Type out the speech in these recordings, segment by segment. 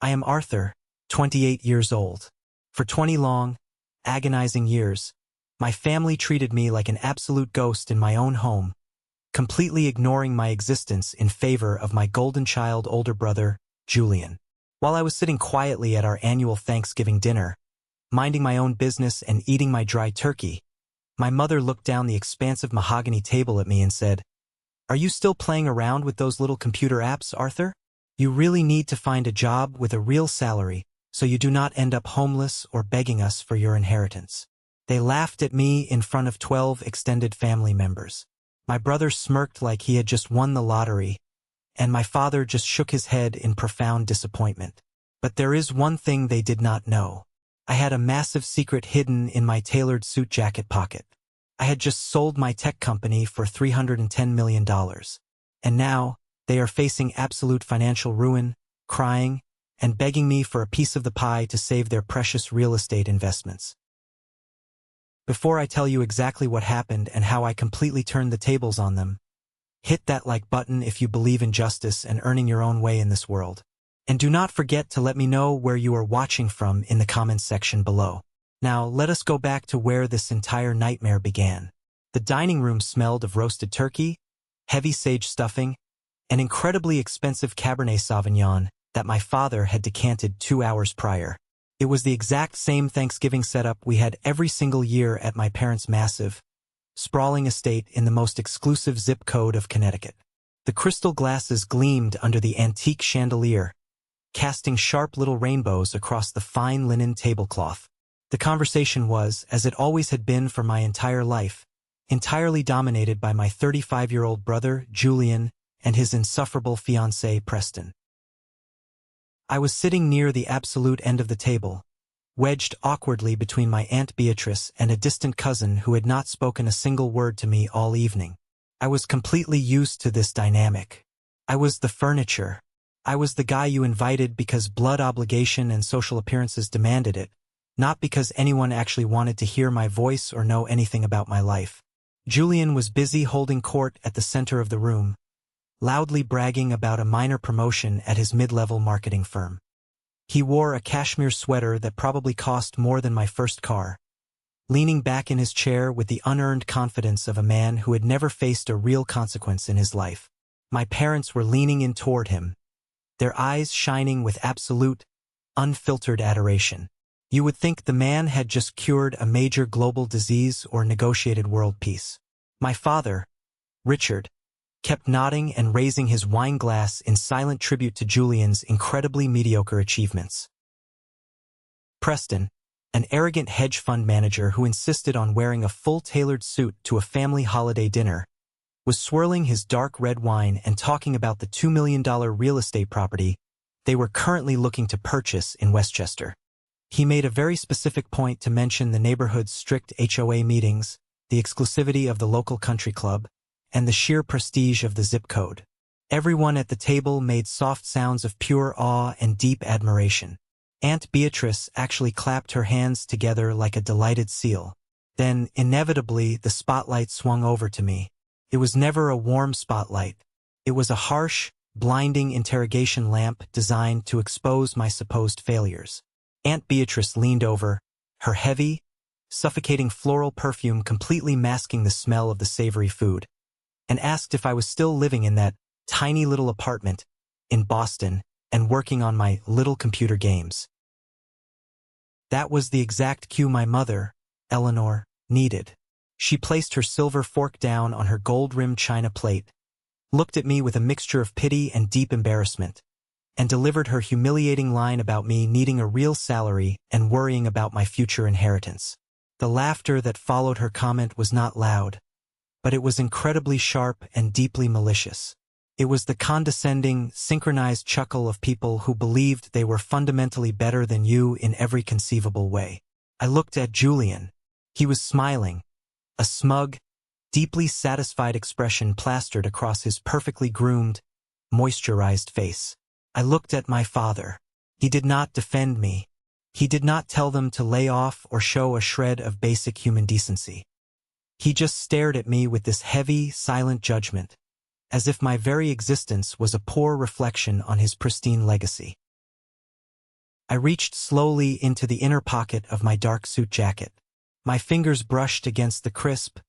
I am Arthur, 28 years old. For 20 long, agonizing years, my family treated me like an absolute ghost in my own home, completely ignoring my existence in favor of my golden child older brother, Julian. While I was sitting quietly at our annual Thanksgiving dinner, minding my own business and eating my dry turkey, my mother looked down the expansive mahogany table at me and said, "Are you still playing around with those little computer apps, Arthur? You really need to find a job with a real salary so you do not end up homeless or begging us for your inheritance." They laughed at me in front of 12 extended family members. My brother smirked like he had just won the lottery, and my father just shook his head in profound disappointment. But there is one thing they did not know. I had a massive secret hidden in my tailored suit jacket pocket. I had just sold my tech company for $310 million, and now they are facing absolute financial ruin, crying, and begging me for a piece of the pie to save their precious real estate investments. Before I tell you exactly what happened and how I completely turned the tables on them, hit that like button if you believe in justice and earning your own way in this world. And do not forget to let me know where you are watching from in the comments section below. Now, let us go back to where this entire nightmare began. The dining room smelled of roasted turkey, heavy sage stuffing, and incredibly expensive Cabernet Sauvignon that my father had decanted 2 hours prior. It was the exact same Thanksgiving setup we had every single year at my parents' massive, sprawling estate in the most exclusive zip code of Connecticut. The crystal glasses gleamed under the antique chandelier, casting sharp little rainbows across the fine linen tablecloth. The conversation was, as it always had been for my entire life, entirely dominated by my 35-year-old brother, Julian, and his insufferable fiancé, Preston. I was sitting near the absolute end of the table, wedged awkwardly between my Aunt Beatrice and a distant cousin who had not spoken a single word to me all evening. I was completely used to this dynamic. I was the furniture. I was the guy you invited because blood obligation and social appearances demanded it, not because anyone actually wanted to hear my voice or know anything about my life. Julian was busy holding court at the center of the room, loudly bragging about a minor promotion at his mid-level marketing firm. He wore a cashmere sweater that probably cost more than my first car, leaning back in his chair with the unearned confidence of a man who had never faced a real consequence in his life. My parents were leaning in toward him, their eyes shining with absolute, unfiltered adoration. You would think the man had just cured a major global disease or negotiated world peace. My father, Richard, kept nodding and raising his wine glass in silent tribute to Julian's incredibly mediocre achievements. Preston, an arrogant hedge fund manager who insisted on wearing a full tailored suit to a family holiday dinner, was swirling his dark red wine and talking about the $2 million real estate property they were currently looking to purchase in Westchester. He made a very specific point to mention the neighborhood's strict HOA meetings, the exclusivity of the local country club, and the sheer prestige of the zip code. Everyone at the table made soft sounds of pure awe and deep admiration. Aunt Beatrice actually clapped her hands together like a delighted seal. Then, inevitably, the spotlight swung over to me. It was never a warm spotlight. It was a harsh, blinding interrogation lamp designed to expose my supposed failures. Aunt Beatrice leaned over, her heavy, suffocating floral perfume completely masking the smell of the savory food, and asked if I was still living in that tiny little apartment in Boston and working on my little computer games. That was the exact cue my mother, Eleanor, needed. She placed her silver fork down on her gold-rimmed china plate, looked at me with a mixture of pity and deep embarrassment, and delivered her humiliating line about me needing a real salary and worrying about my future inheritance. The laughter that followed her comment was not loud, but it was incredibly sharp and deeply malicious. It was the condescending, synchronized chuckle of people who believed they were fundamentally better than you in every conceivable way. I looked at Julian. He was smiling, a smug, deeply satisfied expression plastered across his perfectly groomed, moisturized face. I looked at my father. He did not defend me. He did not tell them to lay off or show a shred of basic human decency. He just stared at me with this heavy, silent judgment, as if my very existence was a poor reflection on his pristine legacy. I reached slowly into the inner pocket of my dark suit jacket. My fingers brushed against the crisp,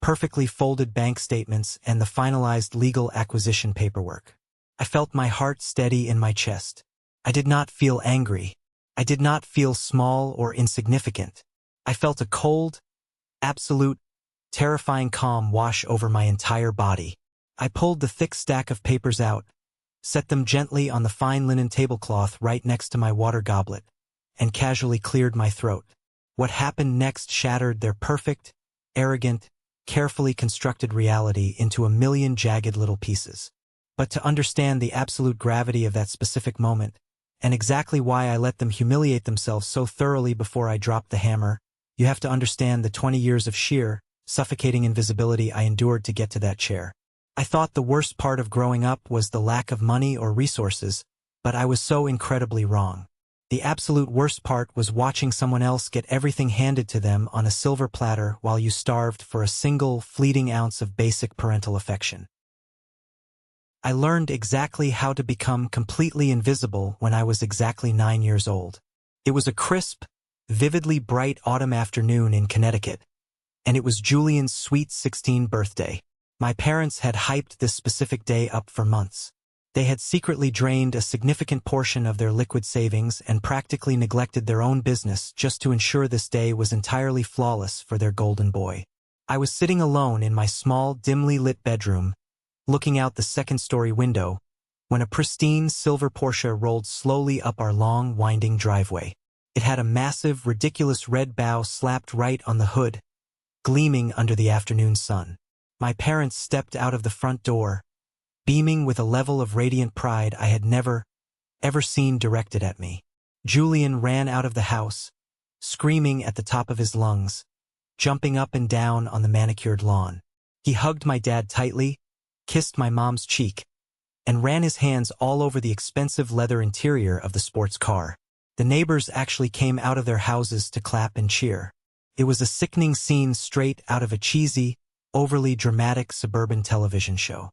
perfectly folded bank statements and the finalized legal acquisition paperwork. I felt my heart steady in my chest. I did not feel angry. I did not feel small or insignificant. I felt a cold, absolute, terrifying calm wash over my entire body. I pulled the thick stack of papers out, set them gently on the fine linen tablecloth right next to my water goblet, and casually cleared my throat. What happened next shattered their perfect, arrogant, carefully constructed reality into a million jagged little pieces. But to understand the absolute gravity of that specific moment, and exactly why I let them humiliate themselves so thoroughly before I dropped the hammer, you have to understand the 20 years of sheer, suffocating invisibility I endured to get to that chair. I thought the worst part of growing up was the lack of money or resources, but I was so incredibly wrong. The absolute worst part was watching someone else get everything handed to them on a silver platter while you starved for a single, fleeting ounce of basic parental affection. I learned exactly how to become completely invisible when I was exactly 9 years old. It was a crisp, vividly bright autumn afternoon in Connecticut, and it was Julian's sweet 16th birthday. My parents had hyped this specific day up for months. They had secretly drained a significant portion of their liquid savings and practically neglected their own business just to ensure this day was entirely flawless for their golden boy. I was sitting alone in my small, dimly lit bedroom, looking out the second-story window, when a pristine silver Porsche rolled slowly up our long, winding driveway. It had a massive, ridiculous red bow slapped right on the hood, gleaming under the afternoon sun. My parents stepped out of the front door, beaming with a level of radiant pride I had never, ever seen directed at me. Julian ran out of the house, screaming at the top of his lungs, jumping up and down on the manicured lawn. He hugged my dad tightly, kissed my mom's cheek, and ran his hands all over the expensive leather interior of the sports car. The neighbors actually came out of their houses to clap and cheer. It was a sickening scene straight out of a cheesy, overly dramatic suburban television show.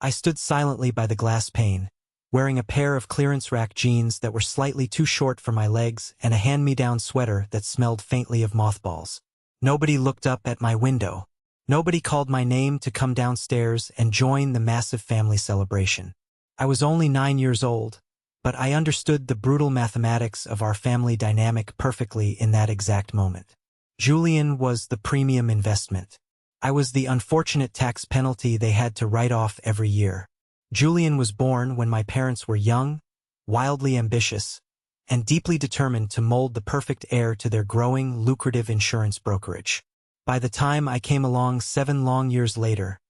I stood silently by the glass pane, wearing a pair of clearance rack jeans that were slightly too short for my legs and a hand-me-down sweater that smelled faintly of mothballs. Nobody looked up at my window. Nobody called my name to come downstairs and join the massive family celebration. I was only 9 years old, but I understood the brutal mathematics of our family dynamic perfectly in that exact moment. Julian was the premium investment. I was the unfortunate tax penalty they had to write off every year. Julian was born when my parents were young, wildly ambitious, and deeply determined to mold the perfect heir to their growing, lucrative insurance brokerage. By the time I came along 7 long years later,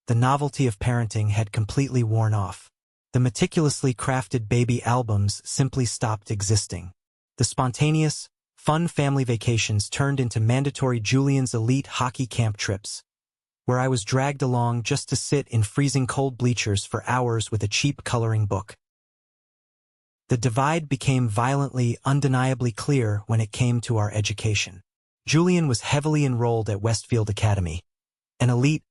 the novelty of parenting had completely worn off. The meticulously crafted baby albums simply stopped existing. The spontaneous, fun family vacations turned into mandatory Julian's elite hockey camp trips, where I was dragged along just to sit in freezing cold bleachers for hours with a cheap coloring book. The divide became violently, undeniably clear when it came to our education. Julian was heavily enrolled at Westfield Academy, an elite,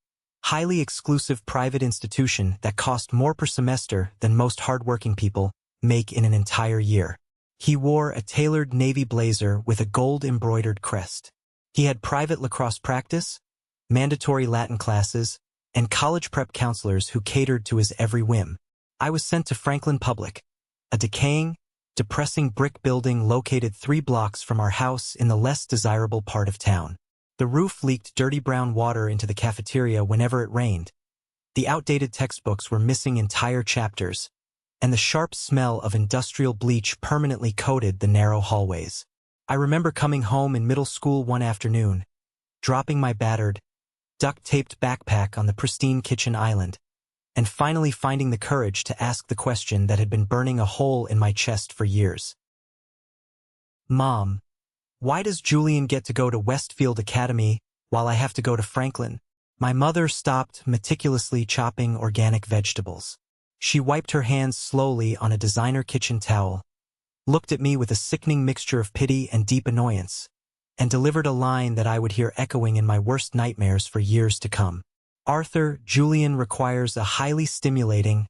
highly exclusive private institution that cost more per semester than most hardworking people make in an entire year. He wore a tailored navy blazer with a gold-embroidered crest. He had private lacrosse practice, mandatory Latin classes, and college prep counselors who catered to his every whim. I was sent to Franklin Public, a decaying, depressing brick building located 3 blocks from our house in the less desirable part of town. The roof leaked dirty brown water into the cafeteria whenever it rained. The outdated textbooks were missing entire chapters, and the sharp smell of industrial bleach permanently coated the narrow hallways. I remember coming home in middle school one afternoon, dropping my battered, duct-taped backpack on the pristine kitchen island, and finally finding the courage to ask the question that had been burning a hole in my chest for years. Mom, why does Julian get to go to Westfield Academy while I have to go to Franklin? My mother stopped meticulously chopping organic vegetables. She wiped her hands slowly on a designer kitchen towel, looked at me with a sickening mixture of pity and deep annoyance, and delivered a line that I would hear echoing in my worst nightmares for years to come. Arthur, Julian requires a highly stimulating,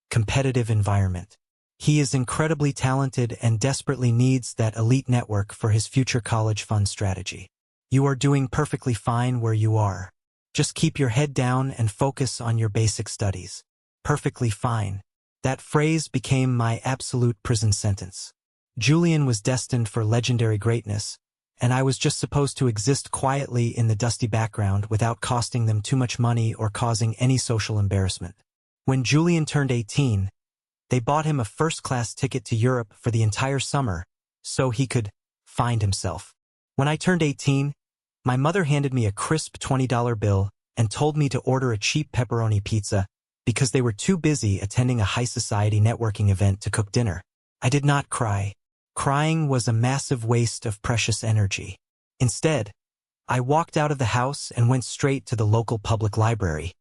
competitive environment. He is incredibly talented and desperately needs that elite network for his future college fund strategy. You are doing perfectly fine where you are. Just keep your head down and focus on your basic studies. Perfectly fine. That phrase became my absolute prison sentence. Julian was destined for legendary greatness, and I was just supposed to exist quietly in the dusty background without costing them too much money or causing any social embarrassment. When Julian turned 18, they bought him a first-class ticket to Europe for the entire summer so he could find himself. When I turned 18, my mother handed me a crisp $20 bill and told me to order a cheap pepperoni pizza because they were too busy attending a high-society networking event to cook dinner. I did not cry. Crying was a massive waste of precious energy. Instead, I walked out of the house and went straight to the local public library.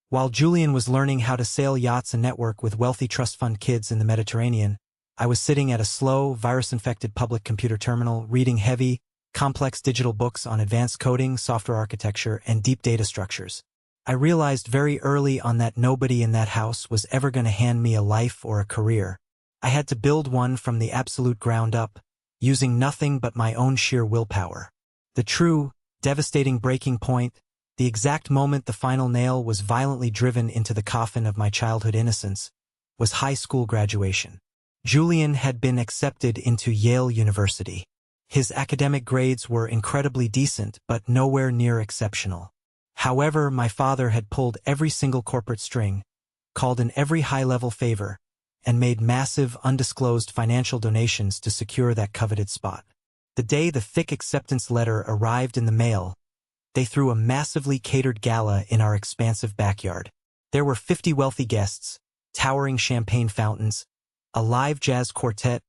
While Julian was learning how to sail yachts and network with wealthy trust fund kids in the Mediterranean, I was sitting at a slow, virus-infected public computer terminal reading heavy, complex digital books on advanced coding, software architecture, and deep data structures. I realized very early on that nobody in that house was ever going to hand me a life or a career. I had to build one from the absolute ground up, using nothing but my own sheer willpower. The true, devastating breaking point, the exact moment the final nail was violently driven into the coffin of my childhood innocence, was high school graduation. Julian had been accepted into Yale University. His academic grades were incredibly decent, but nowhere near exceptional. However, my father had pulled every single corporate string, called in every high-level favor, and made massive, undisclosed financial donations to secure that coveted spot. The day the thick acceptance letter arrived in the mail, they threw a massively catered gala in our expansive backyard. There were 50 wealthy guests, towering champagne fountains, a live jazz quartet,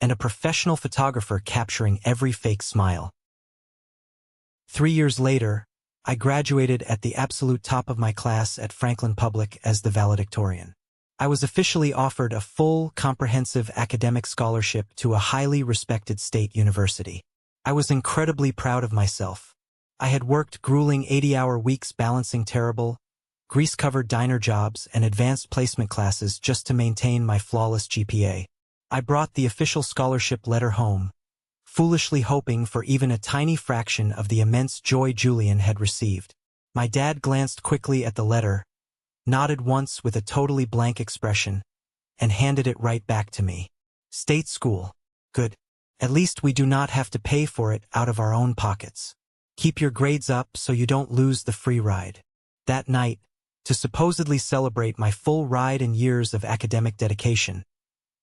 and a professional photographer capturing every fake smile. 3 years later, I graduated at the absolute top of my class at Franklin Public as the valedictorian. I was officially offered a full, comprehensive academic scholarship to a highly respected state university. I was incredibly proud of myself. I had worked grueling 80-hour weeks balancing terrible, grease-covered diner jobs and advanced placement classes just to maintain my flawless GPA. I brought the official scholarship letter home, foolishly hoping for even a tiny fraction of the immense joy Julian had received. My dad glanced quickly at the letter, nodded once with a totally blank expression, and handed it right back to me. State school. Good. At least we do not have to pay for it out of our own pockets. Keep your grades up so you don't lose the free ride. That night, to supposedly celebrate my full ride and years of academic dedication,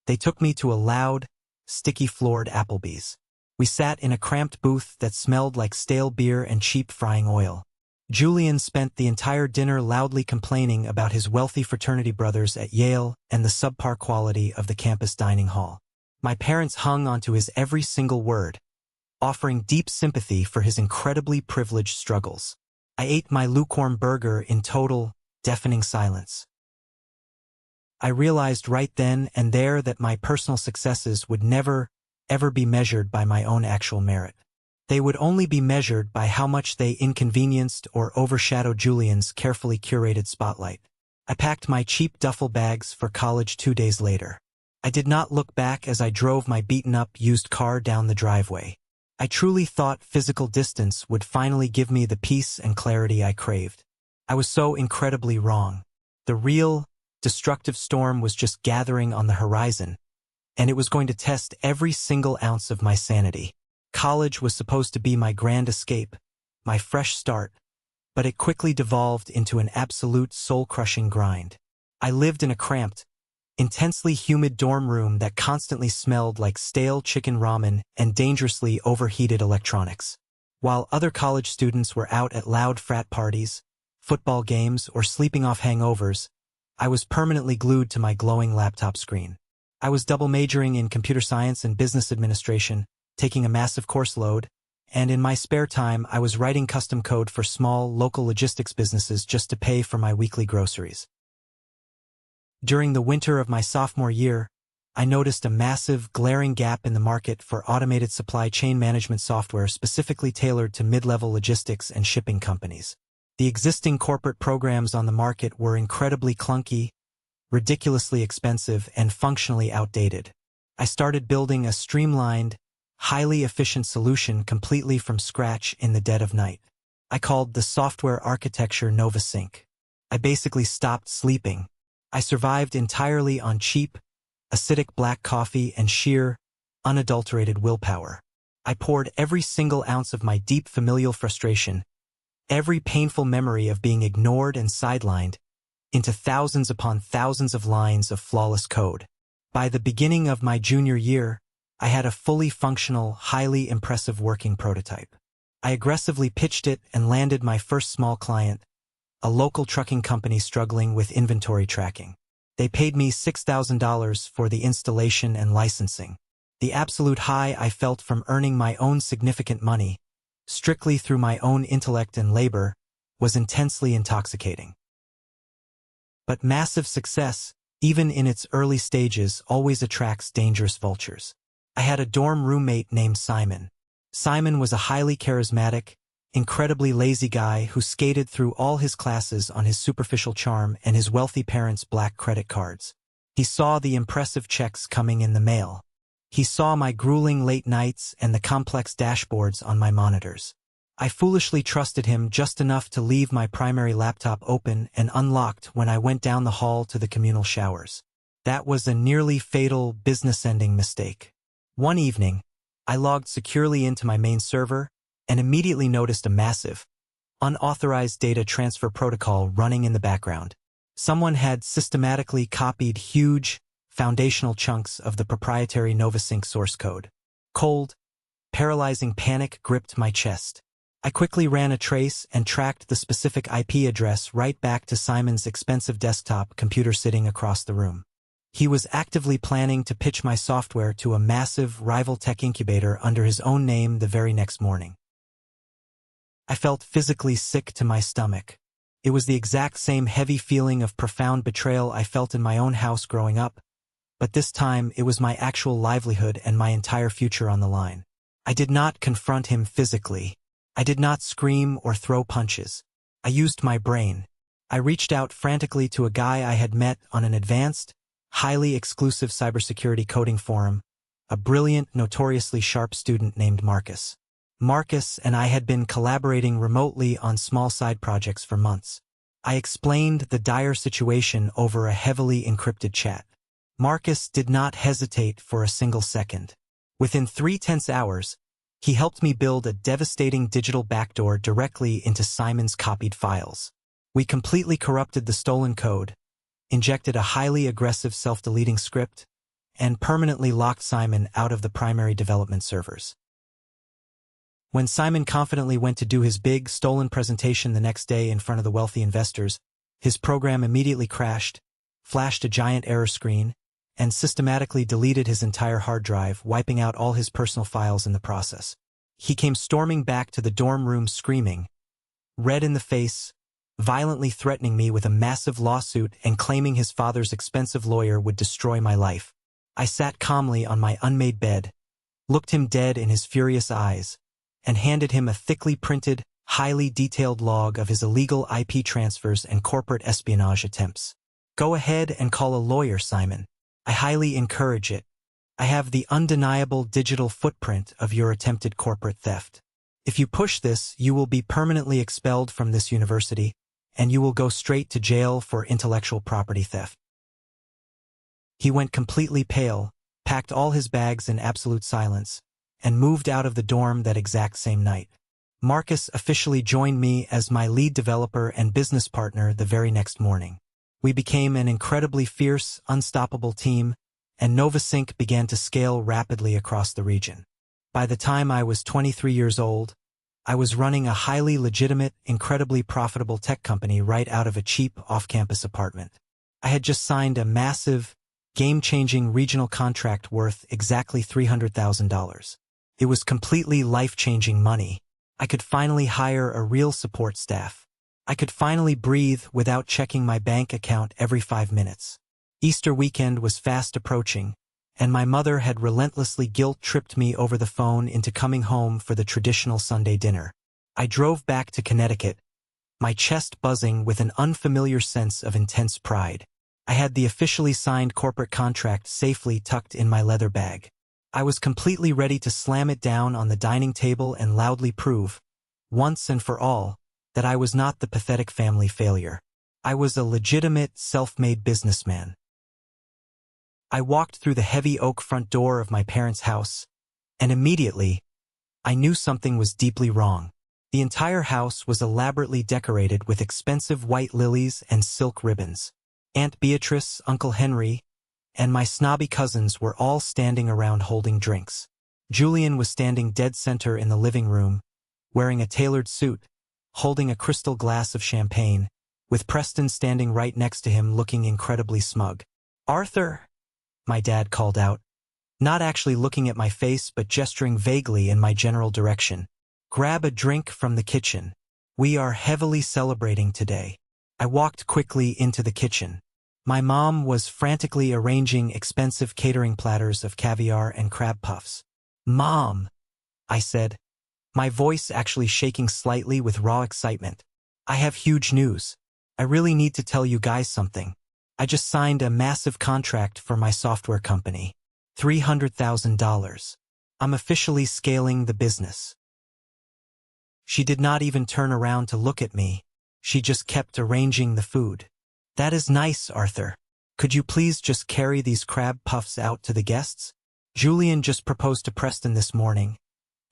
they took me to a loud, sticky-floored Applebee's. We sat in a cramped booth that smelled like stale beer and cheap frying oil. Julian spent the entire dinner loudly complaining about his wealthy fraternity brothers at Yale and the subpar quality of the campus dining hall. My parents hung onto his every single word, offering deep sympathy for his incredibly privileged struggles. I ate my lukewarm burger in total, deafening silence. I realized right then and there that my personal successes would never, ever be measured by my own actual merit. They would only be measured by how much they inconvenienced or overshadowed Julian's carefully curated spotlight. I packed my cheap duffel bags for college 2 days later. I did not look back as I drove my beaten-up used car down the driveway. I truly thought physical distance would finally give me the peace and clarity I craved. I was so incredibly wrong. The real, destructive storm was just gathering on the horizon, and it was going to test every single ounce of my sanity. College was supposed to be my grand escape, my fresh start, but it quickly devolved into an absolute soul-crushing grind. I lived in a cramped, intensely humid dorm room that constantly smelled like stale chicken ramen and dangerously overheated electronics. While other college students were out at loud frat parties, football games, or sleeping off hangovers, I was permanently glued to my glowing laptop screen. I was double majoring in computer science and business administration, taking a massive course load, and in my spare time I was writing custom code for small, local logistics businesses just to pay for my weekly groceries. During the winter of my sophomore year, I noticed a massive, glaring gap in the market for automated supply chain management software specifically tailored to mid-level logistics and shipping companies. The existing corporate programs on the market were incredibly clunky, ridiculously expensive, and functionally outdated. I started building a streamlined, highly efficient solution completely from scratch in the dead of night. I called the software architecture NovaSync. I basically stopped sleeping. I survived entirely on cheap, acidic black coffee and sheer, unadulterated willpower. I poured every single ounce of my deep familial frustration, every painful memory of being ignored and sidelined, into thousands upon thousands of lines of flawless code. By the beginning of my junior year, I had a fully functional, highly impressive working prototype. I aggressively pitched it and landed my first small client, a local trucking company struggling with inventory tracking. They paid me $6,000 for the installation and licensing. The absolute high I felt from earning my own significant money, strictly through my own intellect and labor, was intensely intoxicating. But massive success, even in its early stages, always attracts dangerous vultures. I had a dorm roommate named Simon. Simon was a highly charismatic, incredibly lazy guy who skated through all his classes on his superficial charm and his wealthy parents' black credit cards. He saw the impressive checks coming in the mail. He saw my grueling late nights and the complex dashboards on my monitors. I foolishly trusted him just enough to leave my primary laptop open and unlocked when I went down the hall to the communal showers. That was a nearly fatal business-ending mistake. One evening, I logged securely into my main server and immediately noticed a massive, unauthorized data transfer protocol running in the background. Someone had systematically copied huge, foundational chunks of the proprietary NovaSync source code. Cold, paralyzing panic gripped my chest. I quickly ran a trace and tracked the specific IP address right back to Simon's expensive desktop computer sitting across the room. He was actively planning to pitch my software to a massive rival tech incubator under his own name the very next morning. I felt physically sick to my stomach. It was the exact same heavy feeling of profound betrayal I felt in my own house growing up, but this time it was my actual livelihood and my entire future on the line. I did not confront him physically. I did not scream or throw punches. I used my brain. I reached out frantically to a guy I had met on an advanced, highly exclusive cybersecurity coding forum, a brilliant, notoriously sharp student named Marcus. Marcus and I had been collaborating remotely on small side projects for months. I explained the dire situation over a heavily encrypted chat. Marcus did not hesitate for a single second. Within 3 tense hours, he helped me build a devastating digital backdoor directly into Simon's copied files. We completely corrupted the stolen code, injected a highly aggressive self-deleting script, and permanently locked Simon out of the primary development servers. When Simon confidently went to do his big, stolen presentation the next day in front of the wealthy investors, his program immediately crashed, flashed a giant error screen, and systematically deleted his entire hard drive, wiping out all his personal files in the process. He came storming back to the dorm room screaming, red in the face, violently threatening me with a massive lawsuit and claiming his father's expensive lawyer would destroy my life. I sat calmly on my unmade bed, looked him dead in his furious eyes, and handed him a thickly printed, highly detailed log of his illegal IP transfers and corporate espionage attempts. Go ahead and call a lawyer, Simon. I highly encourage it. I have the undeniable digital footprint of your attempted corporate theft. If you push this, you will be permanently expelled from this university, and you will go straight to jail for intellectual property theft. He went completely pale, packed all his bags in absolute silence, and moved out of the dorm that exact same night. Marcus officially joined me as my lead developer and business partner the very next morning. We became an incredibly fierce, unstoppable team, and NovaSync began to scale rapidly across the region. By the time I was 23 years old, I was running a highly legitimate, incredibly profitable tech company right out of a cheap off-campus apartment. I had just signed a massive, game-changing regional contract worth exactly $300,000. It was completely life-changing money. I could finally hire a real support staff. I could finally breathe without checking my bank account every 5 minutes. Easter weekend was fast approaching, and my mother had relentlessly guilt-tripped me over the phone into coming home for the traditional Sunday dinner. I drove back to Connecticut, my chest buzzing with an unfamiliar sense of intense pride. I had the officially signed corporate contract safely tucked in my leather bag. I was completely ready to slam it down on the dining table and loudly prove, once and for all, that I was not the pathetic family failure. I was a legitimate, self-made businessman. I walked through the heavy oak front door of my parents' house, and immediately, I knew something was deeply wrong. The entire house was elaborately decorated with expensive white lilies and silk ribbons. Aunt Beatrice, Uncle Henry, and my snobby cousins were all standing around holding drinks. Julian was standing dead center in the living room, wearing a tailored suit, holding a crystal glass of champagne, with Preston standing right next to him looking incredibly smug. "Arthur," my dad called out, not actually looking at my face but gesturing vaguely in my general direction. "Grab a drink from the kitchen. We are heavily celebrating today." I walked quickly into the kitchen. My mom was frantically arranging expensive catering platters of caviar and crab puffs. "Mom," I said, my voice actually shaking slightly with raw excitement. "I have huge news. I really need to tell you guys something. I just signed a massive contract for my software company. $300,000. I'm officially scaling the business." She did not even turn around to look at me. She just kept arranging the food. "That is nice, Arthur. Could you please just carry these crab puffs out to the guests? Julian just proposed to Preston this morning,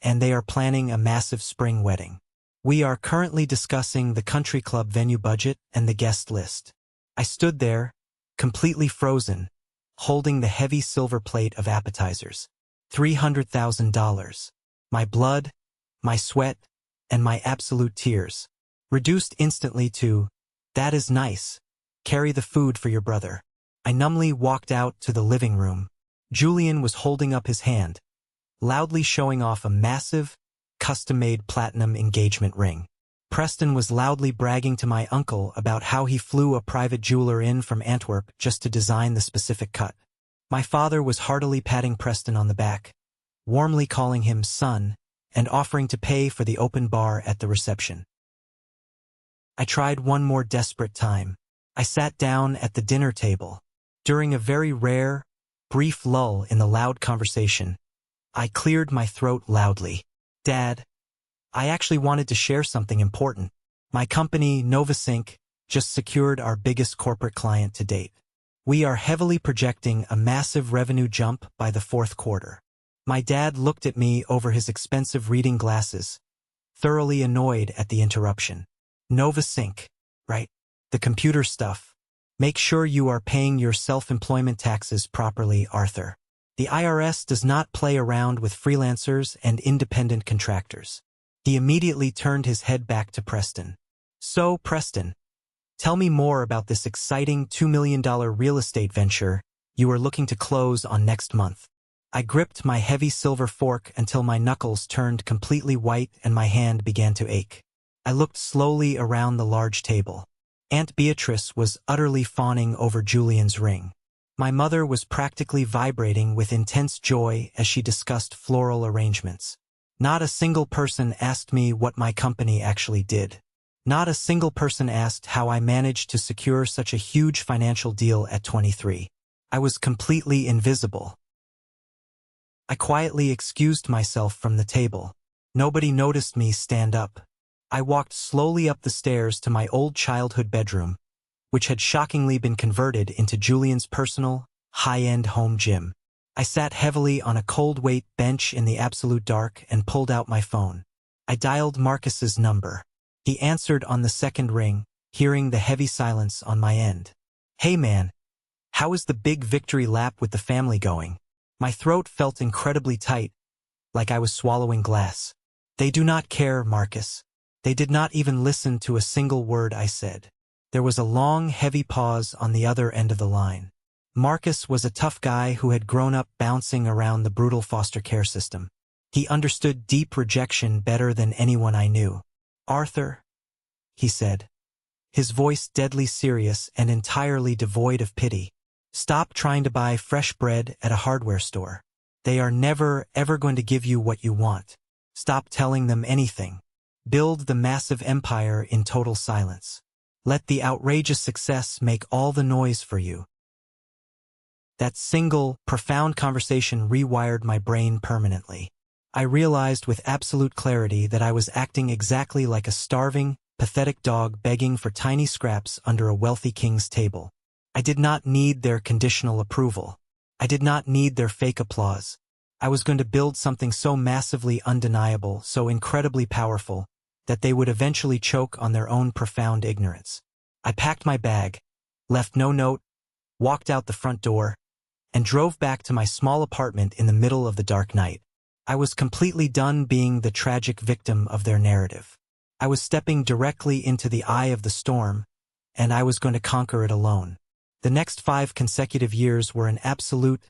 and they are planning a massive spring wedding. We are currently discussing the country club venue budget and the guest list." I stood there, completely frozen, holding the heavy silver plate of appetizers. $300,000. My blood, my sweat, and my absolute tears, reduced instantly to, "That is nice. Carry the food for your brother." I numbly walked out to the living room. Julian was holding up his hand, loudly showing off a massive, custom-made platinum engagement ring. Preston was loudly bragging to my uncle about how he flew a private jeweler in from Antwerp just to design the specific cut. My father was heartily patting Preston on the back, warmly calling him son, and offering to pay for the open bar at the reception. I tried one more desperate time. I sat down at the dinner table. During a very rare, brief lull in the loud conversation, I cleared my throat loudly. "Dad, I actually wanted to share something important. My company, NovaSync, just secured our biggest corporate client to date. We are heavily projecting a massive revenue jump by the fourth quarter." My dad looked at me over his expensive reading glasses, thoroughly annoyed at the interruption. "NovaSync, right? The computer stuff. Make sure you are paying your self-employment taxes properly, Arthur. The IRS does not play around with freelancers and independent contractors." He immediately turned his head back to Preston. "So, Preston, tell me more about this exciting $2 million real estate venture you are looking to close on next month." I gripped my heavy silver fork until my knuckles turned completely white and my hand began to ache. I looked slowly around the large table. Aunt Beatrice was utterly fawning over Julian's ring. My mother was practically vibrating with intense joy as she discussed floral arrangements. Not a single person asked me what my company actually did. Not a single person asked how I managed to secure such a huge financial deal at 23. I was completely invisible. I quietly excused myself from the table. Nobody noticed me stand up. I walked slowly up the stairs to my old childhood bedroom, which had shockingly been converted into Julian's personal, high-end home gym. I sat heavily on a cold-weight bench in the absolute dark and pulled out my phone. I dialed Marcus's number. He answered on the second ring, hearing the heavy silence on my end. "Hey man, how is the big victory lap with the family going?" My throat felt incredibly tight, like I was swallowing glass. "They do not care, Marcus. They did not even listen to a single word I said." There was a long, heavy pause on the other end of the line. Marcus was a tough guy who had grown up bouncing around the brutal foster care system. He understood deep rejection better than anyone I knew. "Arthur," he said, his voice deadly serious and entirely devoid of pity, "stop trying to buy fresh bread at a hardware store. They are never, ever going to give you what you want. Stop telling them anything. Build the massive empire in total silence." Let the outrageous success make all the noise for you. That single, profound conversation rewired my brain permanently. I realized with absolute clarity that I was acting exactly like a starving, pathetic dog begging for tiny scraps under a wealthy king's table. I did not need their conditional approval. I did not need their fake applause. I was going to build something so massively undeniable, so incredibly powerful, that they would eventually choke on their own profound ignorance. I packed my bag, left no note, walked out the front door, and drove back to my small apartment in the middle of the dark night. I was completely done being the tragic victim of their narrative. I was stepping directly into the eye of the storm, and I was going to conquer it alone. The next 5 consecutive years were an absolute,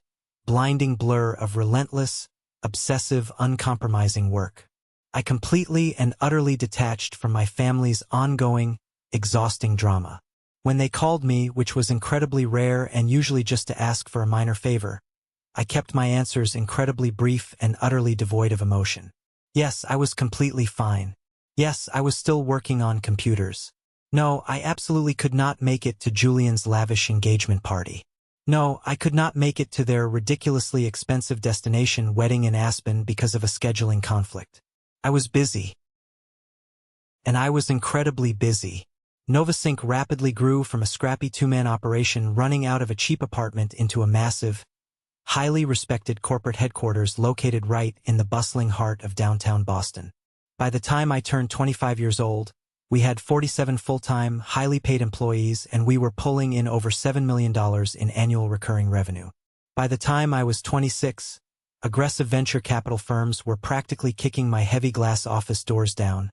blinding blur of relentless, obsessive, uncompromising work. I completely and utterly detached from my family's ongoing, exhausting drama. When they called me, which was incredibly rare and usually just to ask for a minor favor, I kept my answers incredibly brief and utterly devoid of emotion. Yes, I was completely fine. Yes, I was still working on computers. No, I absolutely could not make it to Julian's lavish engagement party. No, I could not make it to their ridiculously expensive destination wedding in Aspen because of a scheduling conflict. I was busy. And I was incredibly busy. NovaSync rapidly grew from a scrappy 2-man operation running out of a cheap apartment into a massive, highly respected corporate headquarters located right in the bustling heart of downtown Boston. By the time I turned 25 years old, we had 47 full-time, highly paid employees, and we were pulling in over $7 million in annual recurring revenue. By the time I was 26, aggressive venture capital firms were practically kicking my heavy glass office doors down,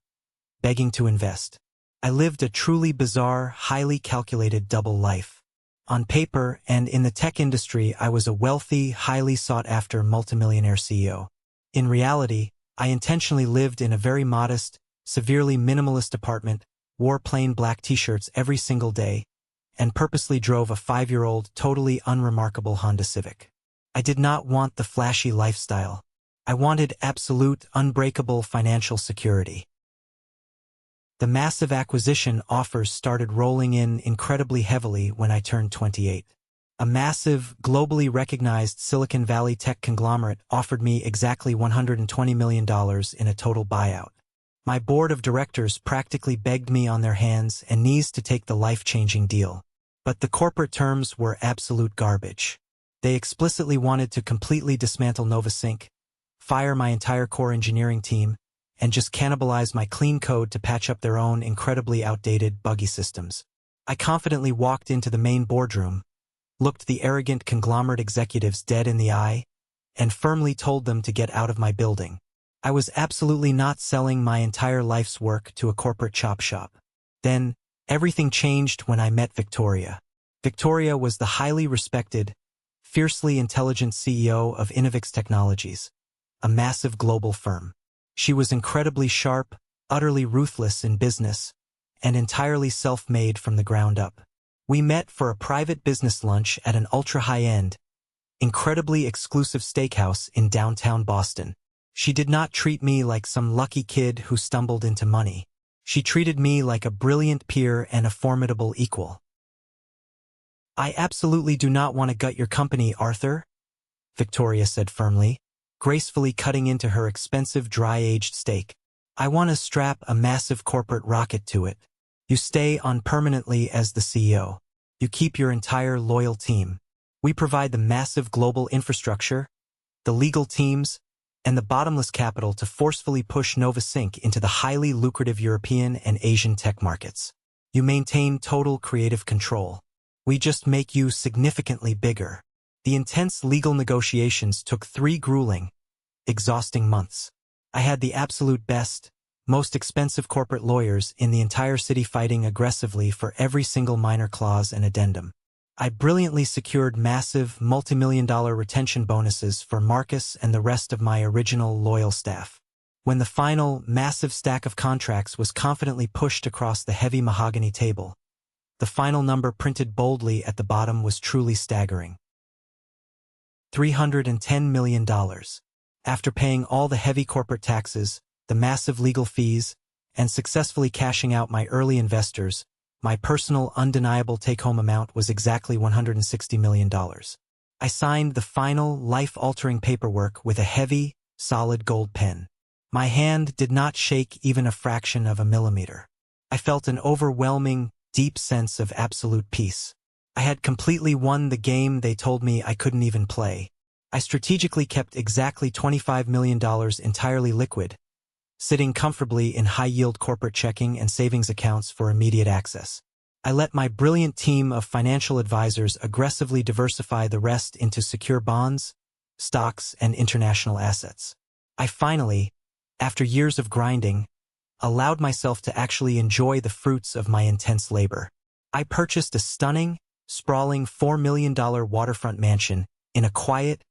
begging to invest. I lived a truly bizarre, highly calculated double life. On paper and in the tech industry, I was a wealthy, highly sought-after multimillionaire CEO. In reality, I intentionally lived in a very modest, severely minimalist apartment, wore plain black t-shirts every single day, and purposely drove a 5-year-old, totally unremarkable Honda Civic. I did not want the flashy lifestyle. I wanted absolute, unbreakable financial security. The massive acquisition offers started rolling in incredibly heavily when I turned 28. A massive, globally recognized Silicon Valley tech conglomerate offered me exactly $120 million in a total buyout. My board of directors practically begged me on their hands and knees to take the life-changing deal. But the corporate terms were absolute garbage. They explicitly wanted to completely dismantle NovaSync, fire my entire core engineering team, and just cannibalize my clean code to patch up their own incredibly outdated, buggy systems. I confidently walked into the main boardroom, looked the arrogant conglomerate executives dead in the eye, and firmly told them to get out of my building. I was absolutely not selling my entire life's work to a corporate chop shop. Then, everything changed when I met Victoria. Victoria was the highly respected, fiercely intelligent CEO of Innovix Technologies, a massive global firm. She was incredibly sharp, utterly ruthless in business, and entirely self-made from the ground up. We met for a private business lunch at an ultra-high-end, incredibly exclusive steakhouse in downtown Boston. She did not treat me like some lucky kid who stumbled into money. She treated me like a brilliant peer and a formidable equal. "I absolutely do not want to gut your company, Arthur," Victoria said firmly, gracefully cutting into her expensive dry-aged steak. "I want to strap a massive corporate rocket to it. You stay on permanently as the CEO. You keep your entire loyal team. We provide the massive global infrastructure, the legal teams, and the bottomless capital to forcefully push NovaSync into the highly lucrative European and Asian tech markets. You maintain total creative control. We just make you significantly bigger." The intense legal negotiations took 3 grueling, exhausting months. I had the absolute best, most expensive corporate lawyers in the entire city fighting aggressively for every single minor clause and addendum. I brilliantly secured massive, multi-million-dollar retention bonuses for Marcus and the rest of my original loyal staff. When the final, massive stack of contracts was confidently pushed across the heavy mahogany table, the final number printed boldly at the bottom was truly staggering. $310 million. After paying all the heavy corporate taxes, the massive legal fees, and successfully cashing out my early investors, My personal, undeniable take-home amount was exactly $160 million. I signed the final, life-altering paperwork with a heavy, solid gold pen. My hand did not shake even a fraction of a millimeter. I felt an overwhelming, deep sense of absolute peace. I had completely won the game they told me I couldn't even play. I strategically kept exactly $25 million entirely liquid, sitting comfortably in high-yield corporate checking and savings accounts for immediate access. I let my brilliant team of financial advisors aggressively diversify the rest into secure bonds, stocks, and international assets. I finally, after years of grinding, allowed myself to actually enjoy the fruits of my intense labor. I purchased a stunning, sprawling $4 million waterfront mansion in a quiet,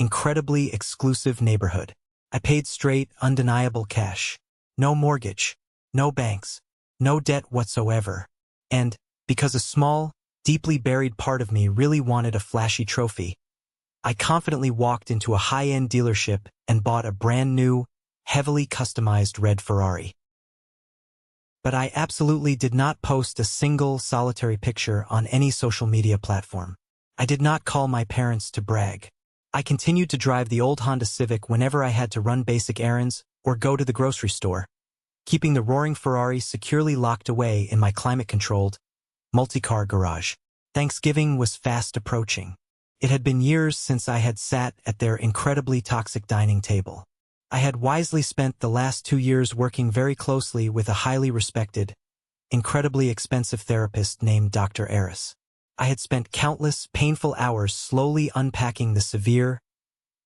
incredibly exclusive neighborhood. I paid straight, undeniable cash. No mortgage, no banks, no debt whatsoever. And, because a small, deeply buried part of me really wanted a flashy trophy, I confidently walked into a high-end dealership and bought a brand-new, heavily customized red Ferrari. But I absolutely did not post a single solitary picture on any social media platform. I did not call my parents to brag. I continued to drive the old Honda Civic whenever I had to run basic errands or go to the grocery store, keeping the roaring Ferrari securely locked away in my climate-controlled, multi-car garage. Thanksgiving was fast approaching. It had been years since I had sat at their incredibly toxic dining table. I had wisely spent the last 2 years working very closely with a highly respected, incredibly expensive therapist named Dr. Eris. I had spent countless, painful hours slowly unpacking the severe,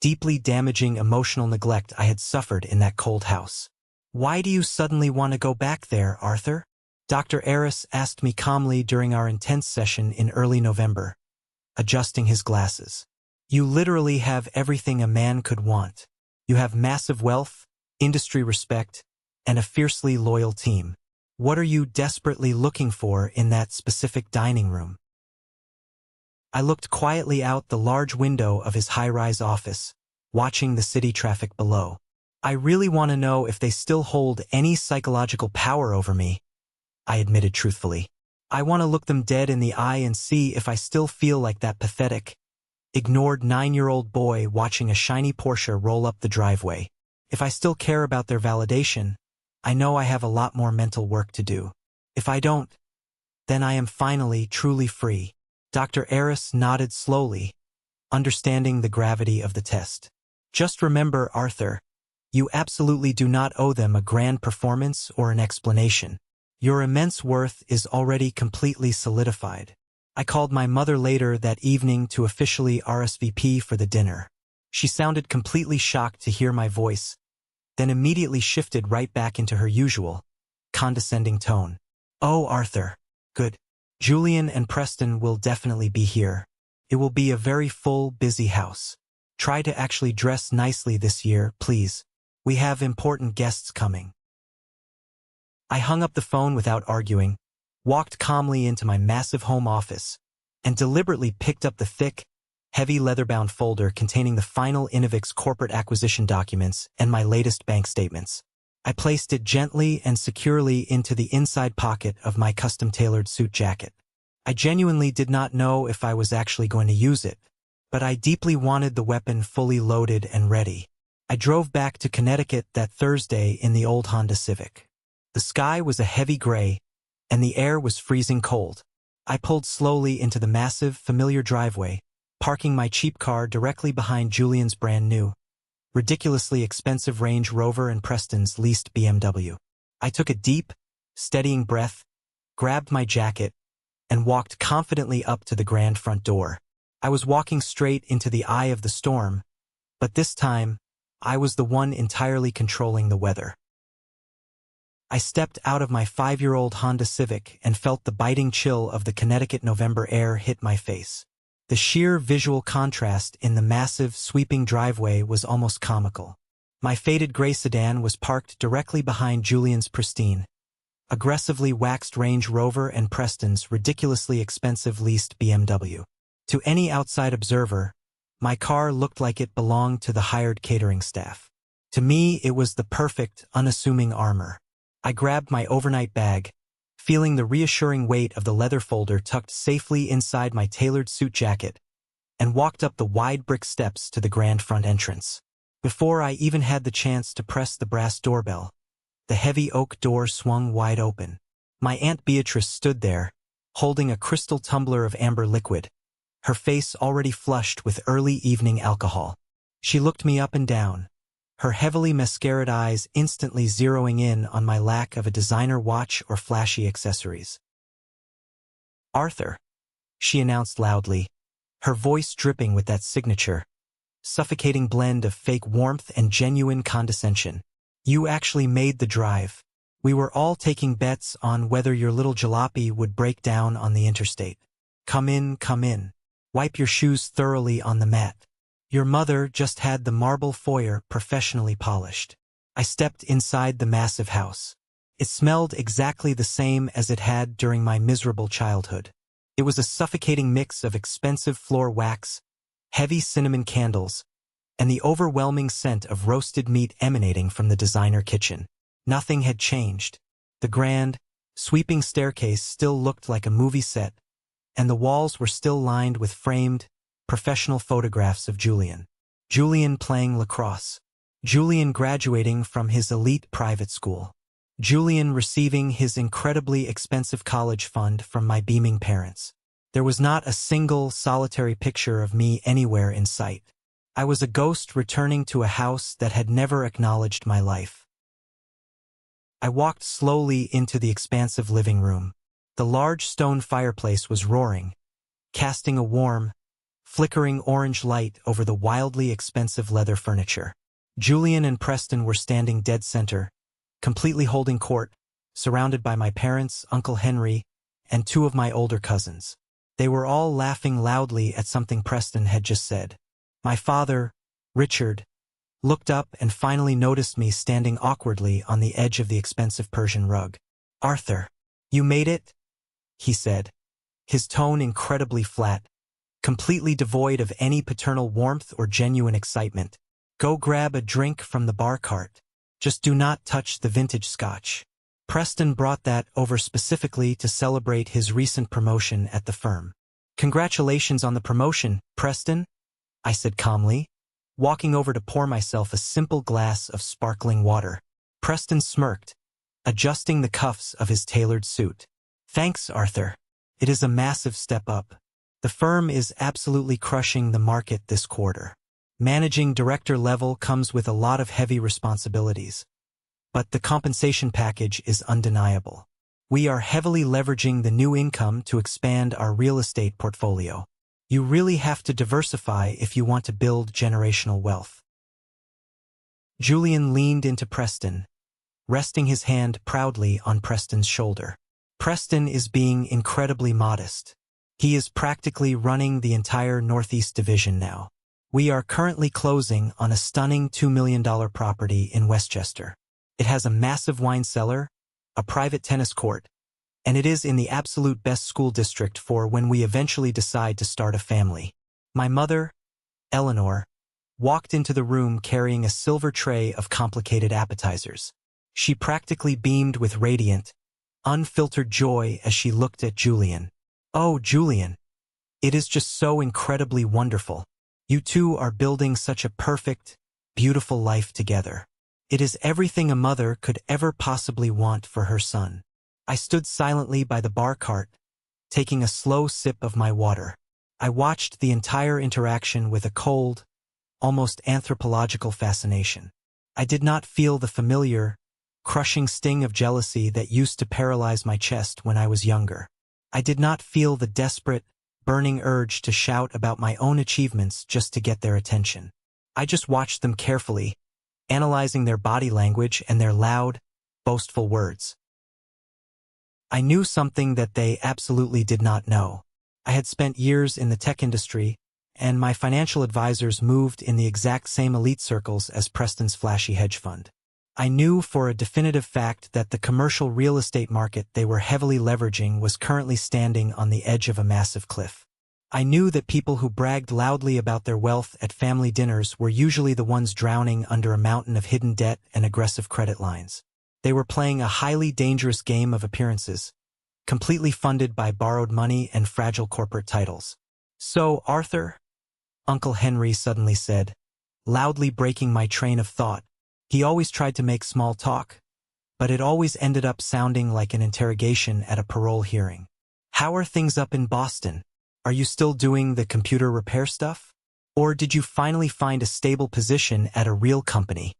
deeply damaging emotional neglect I had suffered in that cold house. "Why do you suddenly want to go back there, Arthur?" Dr. Eris asked me calmly during our intense session in early November, adjusting his glasses. "You literally have everything a man could want. You have massive wealth, industry respect, and a fiercely loyal team. What are you desperately looking for in that specific dining room?" I looked quietly out the large window of his high-rise office, watching the city traffic below. "I really want to know if they still hold any psychological power over me," I admitted truthfully. "I want to look them dead in the eye and see if I still feel like that pathetic, ignored 9-year-old boy watching a shiny Porsche roll up the driveway. If I still care about their validation, I know I have a lot more mental work to do. If I don't, then I am finally truly free." Dr. Eris nodded slowly, understanding the gravity of the test. "Just remember, Arthur, you absolutely do not owe them a grand performance or an explanation. Your immense worth is already completely solidified." I called my mother later that evening to officially RSVP for the dinner. She sounded completely shocked to hear my voice, then immediately shifted right back into her usual, condescending tone. "Oh, Arthur. Good. Julian and Preston will definitely be here. It will be a very full, busy house. Try to actually dress nicely this year, please. We have important guests coming." I hung up the phone without arguing, walked calmly into my massive home office, and deliberately picked up the thick, heavy leather-bound folder containing the final Innovix corporate acquisition documents and my latest bank statements. I placed it gently and securely into the inside pocket of my custom-tailored suit jacket. I genuinely did not know if I was actually going to use it, but I deeply wanted the weapon fully loaded and ready. I drove back to Connecticut that Thursday in the old Honda Civic. The sky was a heavy gray, and the air was freezing cold. I pulled slowly into the massive, familiar driveway, parking my cheap car directly behind Julian's brand-new, ridiculously expensive Range Rover and Preston's leased BMW. I took a deep, steadying breath, grabbed my jacket, and walked confidently up to the grand front door. I was walking straight into the eye of the storm, but this time, I was the one entirely controlling the weather. I stepped out of my 5-year-old Honda Civic and felt the biting chill of the Connecticut November air hit my face. The sheer visual contrast in the massive, sweeping driveway was almost comical. My faded gray sedan was parked directly behind Julian's pristine, aggressively waxed Range Rover and Preston's ridiculously expensive leased BMW. To any outside observer, my car looked like it belonged to the hired catering staff. To me, it was the perfect, unassuming armor. I grabbed my overnight bag, feeling the reassuring weight of the leather folder tucked safely inside my tailored suit jacket, and walked up the wide brick steps to the grand front entrance. Before I even had the chance to press the brass doorbell, the heavy oak door swung wide open. My Aunt Beatrice stood there, holding a crystal tumbler of amber liquid, her face already flushed with early evening alcohol. She looked me up and down, her heavily mascaraed eyes instantly zeroing in on my lack of a designer watch or flashy accessories. "Arthur," she announced loudly, her voice dripping with that signature, suffocating blend of fake warmth and genuine condescension. "You actually made the drive. We were all taking bets on whether your little jalopy would break down on the interstate. Come in, come in. Wipe your shoes thoroughly on the mat. Your mother just had the marble foyer professionally polished." I stepped inside the massive house. It smelled exactly the same as it had during my miserable childhood. It was a suffocating mix of expensive floor wax, heavy cinnamon candles, and the overwhelming scent of roasted meat emanating from the designer kitchen. Nothing had changed. The grand, sweeping staircase still looked like a movie set, and the walls were still lined with framed, professional photographs of Julian. Julian playing lacrosse. Julian graduating from his elite private school. Julian receiving his incredibly expensive college fund from my beaming parents. There was not a single solitary picture of me anywhere in sight. I was a ghost returning to a house that had never acknowledged my life. I walked slowly into the expansive living room. The large stone fireplace was roaring, casting a warm, flickering orange light over the wildly expensive leather furniture. Julian and Preston were standing dead center, completely holding court, surrounded by my parents, Uncle Henry, and two of my older cousins. They were all laughing loudly at something Preston had just said. My father, Richard, looked up and finally noticed me standing awkwardly on the edge of the expensive Persian rug. "Arthur, you made it?" he said, his tone incredibly flat, completely devoid of any paternal warmth or genuine excitement. "Go grab a drink from the bar cart. Just do not touch the vintage scotch." Preston brought that over specifically to celebrate his recent promotion at the firm. "Congratulations on the promotion, Preston," I said calmly, walking over to pour myself a simple glass of sparkling water. Preston smirked, adjusting the cuffs of his tailored suit. "Thanks, Arthur. It is a massive step up. The firm is absolutely crushing the market this quarter. Managing director level comes with a lot of heavy responsibilities, but the compensation package is undeniable. We are heavily leveraging the new income to expand our real estate portfolio. You really have to diversify if you want to build generational wealth." Julian leaned into Preston, resting his hand proudly on Preston's shoulder. Preston is being incredibly modest. He is practically running the entire Northeast Division now. We are currently closing on a stunning $2 million property in Westchester. It has a massive wine cellar, a private tennis court, and it is in the absolute best school district for when we eventually decide to start a family. My mother, Eleanor, walked into the room carrying a silver tray of complicated appetizers. She practically beamed with radiant, unfiltered joy as she looked at Julian. "Oh, Julian, it is just so incredibly wonderful. You two are building such a perfect, beautiful life together. It is everything a mother could ever possibly want for her son." I stood silently by the bar cart, taking a slow sip of my water. I watched the entire interaction with a cold, almost anthropological fascination. I did not feel the familiar, crushing sting of jealousy that used to paralyze my chest when I was younger. I did not feel the desperate, burning urge to shout about my own achievements just to get their attention. I just watched them carefully, analyzing their body language and their loud, boastful words. I knew something that they absolutely did not know. I had spent years in the tech industry, and my financial advisors moved in the exact same elite circles as Preston's flashy hedge fund. I knew for a definitive fact that the commercial real estate market they were heavily leveraging was currently standing on the edge of a massive cliff. I knew that people who bragged loudly about their wealth at family dinners were usually the ones drowning under a mountain of hidden debt and aggressive credit lines. They were playing a highly dangerous game of appearances, completely funded by borrowed money and fragile corporate titles. "So, Arthur?" Uncle Henry suddenly said, loudly breaking my train of thought. He always tried to make small talk, but it always ended up sounding like an interrogation at a parole hearing. "How are things up in Boston? Are you still doing the computer repair stuff? Or did you finally find a stable position at a real company?"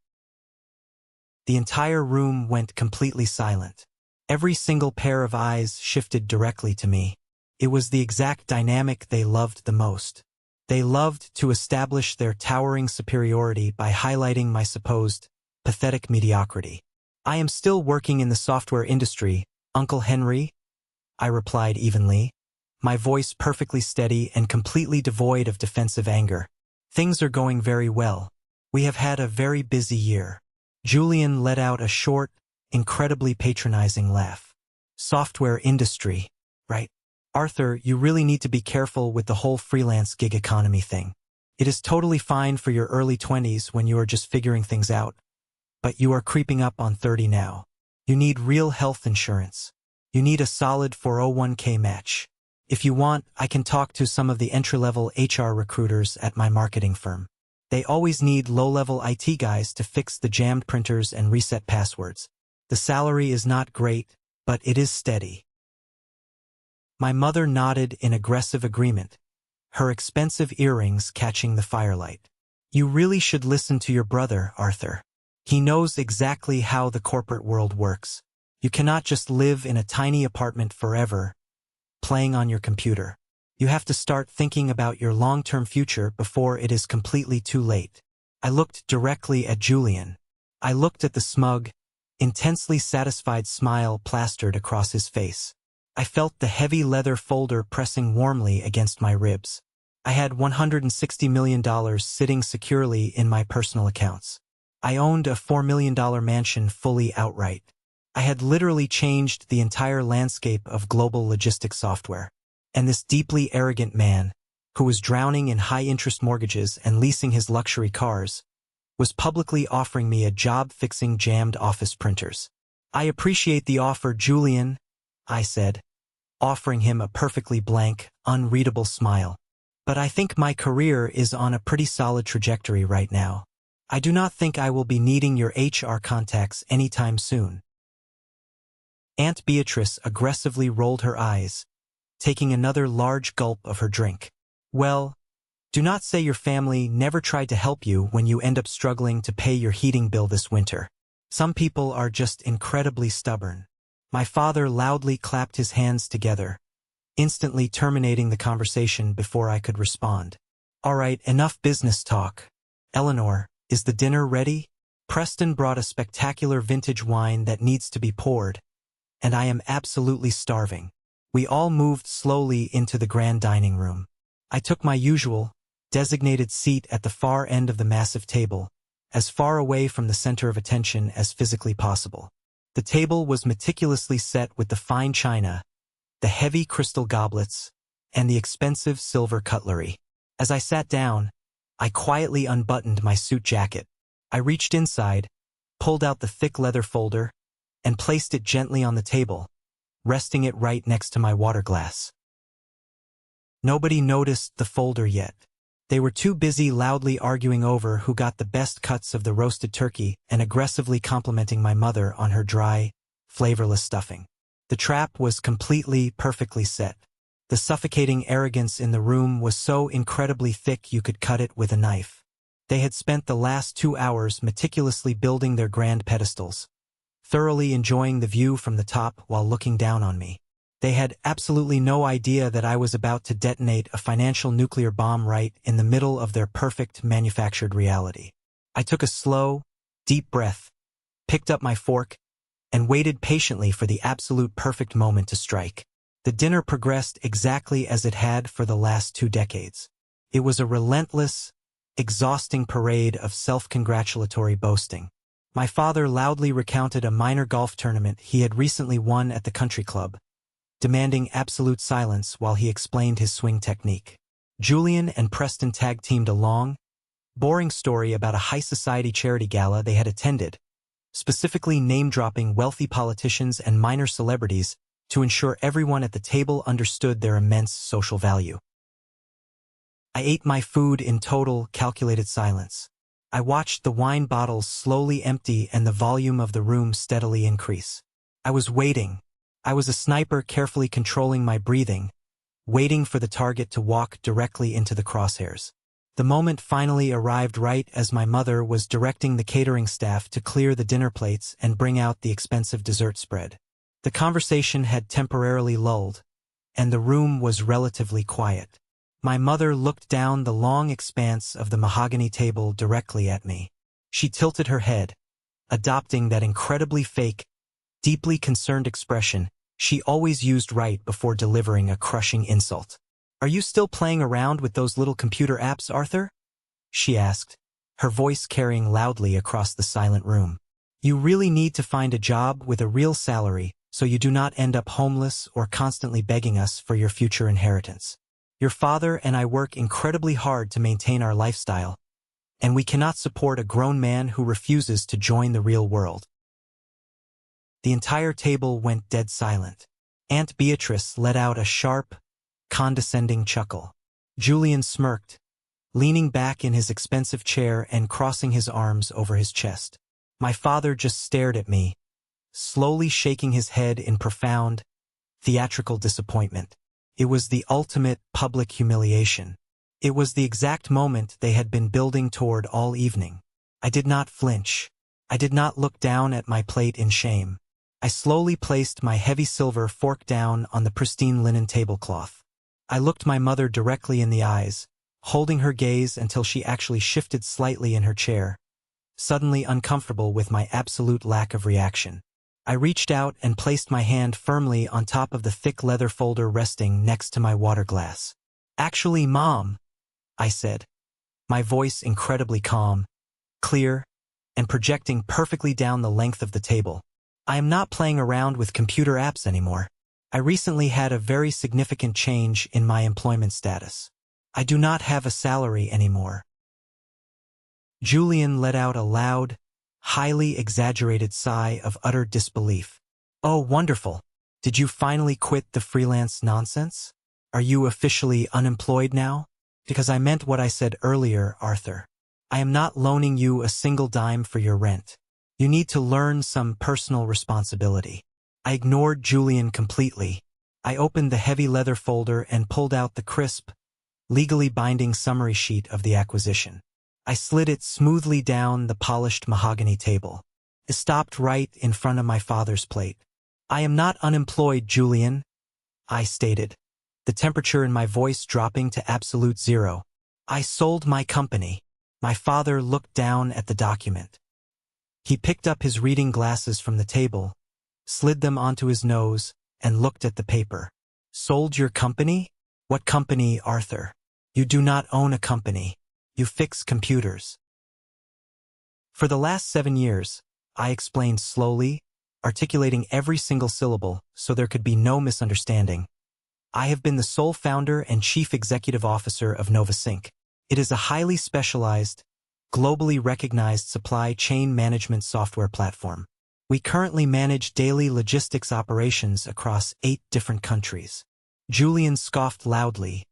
The entire room went completely silent. Every single pair of eyes shifted directly to me. It was the exact dynamic they loved the most. They loved to establish their towering superiority by highlighting my supposed pathetic mediocrity. "I am still working in the software industry, Uncle Henry," I replied evenly, my voice perfectly steady and completely devoid of defensive anger. "Things are going very well. We have had a very busy year." Julian let out a short, incredibly patronizing laugh. "Software industry, right? Arthur, you really need to be careful with the whole freelance gig economy thing. It is totally fine for your early 20s when you are just figuring things out, but you are creeping up on 30 now. You need real health insurance. You need a solid 401k match. If you want, I can talk to some of the entry-level HR recruiters at my marketing firm. They always need low-level IT guys to fix the jammed printers and reset passwords. The salary is not great, but it is steady." My mother nodded in aggressive agreement, her expensive earrings catching the firelight. "You really should listen to your brother, Arthur. He knows exactly how the corporate world works. You cannot just live in a tiny apartment forever, playing on your computer. You have to start thinking about your long-term future before it is completely too late." I looked directly at Julian. I looked at the smug, intensely satisfied smile plastered across his face. I felt the heavy leather folder pressing warmly against my ribs. I had $160 million sitting securely in my personal accounts. I owned a $4 million mansion fully outright. I had literally changed the entire landscape of global logistics software. And this deeply arrogant man, who was drowning in high-interest mortgages and leasing his luxury cars, was publicly offering me a job fixing jammed office printers. "I appreciate the offer, Julian," I said, offering him a perfectly blank, unreadable smile. "But I think my career is on a pretty solid trajectory right now. I do not think I will be needing your HR contacts anytime soon." Aunt Beatrice aggressively rolled her eyes, taking another large gulp of her drink. "Well, do not say your family never tried to help you when you end up struggling to pay your heating bill this winter. Some people are just incredibly stubborn." My father loudly clapped his hands together, instantly terminating the conversation before I could respond. "All right, enough business talk. Eleanor, is the dinner ready? Preston brought a spectacular vintage wine that needs to be poured, and I am absolutely starving." We all moved slowly into the grand dining room. I took my usual, designated seat at the far end of the massive table, as far away from the center of attention as physically possible. The table was meticulously set with the fine china, the heavy crystal goblets, and the expensive silver cutlery. As I sat down, I quietly unbuttoned my suit jacket. I reached inside, pulled out the thick leather folder, and placed it gently on the table, resting it right next to my water glass. Nobody noticed the folder yet. They were too busy loudly arguing over who got the best cuts of the roasted turkey and aggressively complimenting my mother on her dry, flavorless stuffing. The trap was completely, perfectly set. The suffocating arrogance in the room was so incredibly thick you could cut it with a knife. They had spent the last 2 hours meticulously building their grand pedestals, thoroughly enjoying the view from the top while looking down on me. They had absolutely no idea that I was about to detonate a financial nuclear bomb right in the middle of their perfect manufactured reality. I took a slow, deep breath, picked up my fork, and waited patiently for the absolute perfect moment to strike. The dinner progressed exactly as it had for the last 2 decades. It was a relentless, exhausting parade of self-congratulatory boasting. My father loudly recounted a minor golf tournament he had recently won at the country club, demanding absolute silence while he explained his swing technique. Julian and Preston tag-teamed a long, boring story about a high society charity gala they had attended, specifically name-dropping wealthy politicians and minor celebrities to ensure everyone at the table understood their immense social value. I ate my food in total, calculated silence. I watched the wine bottles slowly empty and the volume of the room steadily increase. I was waiting. I was a sniper carefully controlling my breathing, waiting for the target to walk directly into the crosshairs. The moment finally arrived right as my mother was directing the catering staff to clear the dinner plates and bring out the expensive dessert spread. The conversation had temporarily lulled, and the room was relatively quiet. My mother looked down the long expanse of the mahogany table directly at me. She tilted her head, adopting that incredibly fake, deeply concerned expression she always used right before delivering a crushing insult. "Are you still playing around with those little computer apps, Arthur?" she asked, her voice carrying loudly across the silent room. "You really need to find a job with a real salary so you do not end up homeless or constantly begging us for your future inheritance. Your father and I work incredibly hard to maintain our lifestyle, and we cannot support a grown man who refuses to join the real world." The entire table went dead silent. Aunt Beatrice let out a sharp, condescending chuckle. Julian smirked, leaning back in his expensive chair and crossing his arms over his chest. My father just stared at me, slowly shaking his head in profound, theatrical disappointment. It was the ultimate public humiliation. It was the exact moment they had been building toward all evening. I did not flinch. I did not look down at my plate in shame. I slowly placed my heavy silver fork down on the pristine linen tablecloth. I looked my mother directly in the eyes, holding her gaze until she actually shifted slightly in her chair, suddenly uncomfortable with my absolute lack of reaction. I reached out and placed my hand firmly on top of the thick leather folder resting next to my water glass. "Actually, Mom," I said, my voice incredibly calm, clear, and projecting perfectly down the length of the table. "I am not playing around with computer apps anymore. I recently had a very significant change in my employment status. I do not have a salary anymore." Julian let out a loud, highly exaggerated sigh of utter disbelief. "Oh, wonderful. Did you finally quit the freelance nonsense? Are you officially unemployed now?" "Because I meant what I said earlier, Arthur. I am not loaning you a single dime for your rent. You need to learn some personal responsibility." I ignored Julian completely. I opened the heavy leather folder and pulled out the crisp, legally binding summary sheet of the acquisition. I slid it smoothly down the polished mahogany table. It stopped right in front of my father's plate. "I am not unemployed, Julian," I stated, the temperature in my voice dropping to absolute zero. "I sold my company." My father looked down at the document. He picked up his reading glasses from the table, slid them onto his nose, and looked at the paper. "Sold your company? What company, Arthur? You do not own a company. You fix computers." "For the last 7 years, I explained slowly, articulating every single syllable so there could be no misunderstanding. "I have been the sole founder and chief executive officer of NovaSync. It is a highly specialized, globally recognized supply chain management software platform. We currently manage daily logistics operations across 8 different countries." Julian scoffed loudly,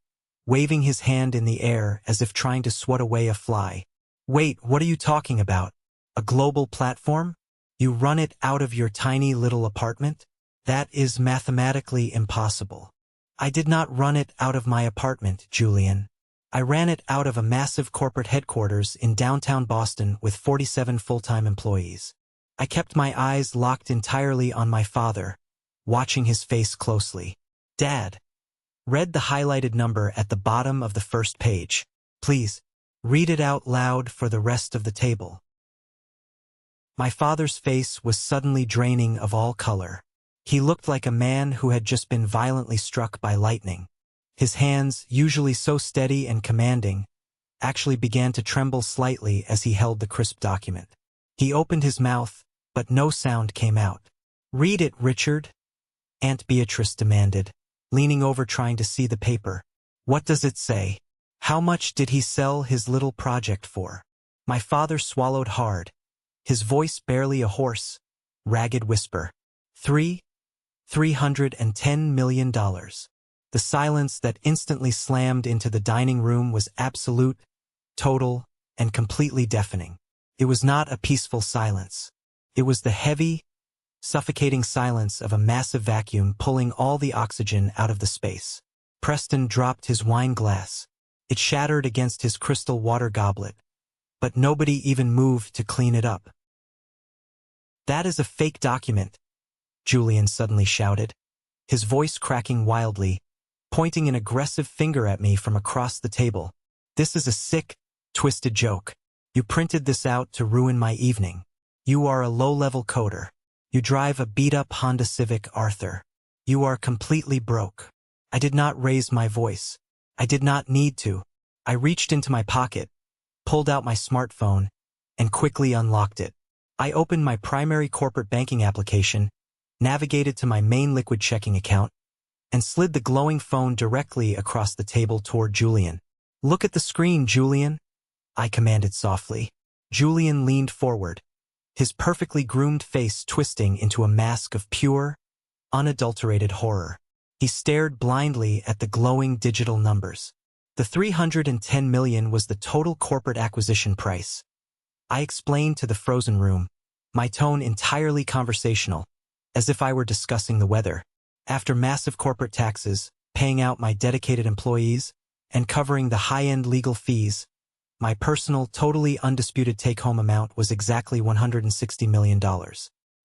waving his hand in the air as if trying to swat away a fly. "Wait, what are you talking about? A global platform? You run it out of your tiny little apartment? That is mathematically impossible." "I did not run it out of my apartment, Julian. I ran it out of a massive corporate headquarters in downtown Boston with 47 full-time employees." I kept my eyes locked entirely on my father, watching his face closely. "Dad, read the highlighted number at the bottom of the first page. Please, read it out loud for the rest of the table." My father's face was suddenly draining of all color. He looked like a man who had just been violently struck by lightning. His hands, usually so steady and commanding, actually began to tremble slightly as he held the crisp document. He opened his mouth, but no sound came out. "Read it, Richard," Aunt Beatrice demanded, leaning over trying to see the paper. "What does it say? How much did he sell his little project for?" My father swallowed hard, his voice barely a hoarse, ragged whisper. $310 million. The silence that instantly slammed into the dining room was absolute, total, and completely deafening. It was not a peaceful silence. It was the heavy, suffocating silence of a massive vacuum pulling all the oxygen out of the space. Preston dropped his wine glass. It shattered against his crystal water goblet, but nobody even moved to clean it up. "That is a fake document," Julian suddenly shouted, his voice cracking wildly, pointing an aggressive finger at me from across the table. "This is a sick, twisted joke. You printed this out to ruin my evening. You are a low-level coder. You drive a beat-up Honda Civic, Arthur. You are completely broke." I did not raise my voice. I did not need to. I reached into my pocket, pulled out my smartphone, and quickly unlocked it. I opened my primary corporate banking application, navigated to my main liquid checking account, and slid the glowing phone directly across the table toward Julian. "Look at the screen, Julian," I commanded softly. Julian leaned forward, his perfectly groomed face twisting into a mask of pure, unadulterated horror. He stared blindly at the glowing digital numbers. The $310 million was the total corporate acquisition price. I explained to the frozen room, my tone entirely conversational, as if I were discussing the weather. After massive corporate taxes, paying out my dedicated employees, and covering the high-end legal fees, my personal, totally undisputed take-home amount was exactly $160 million.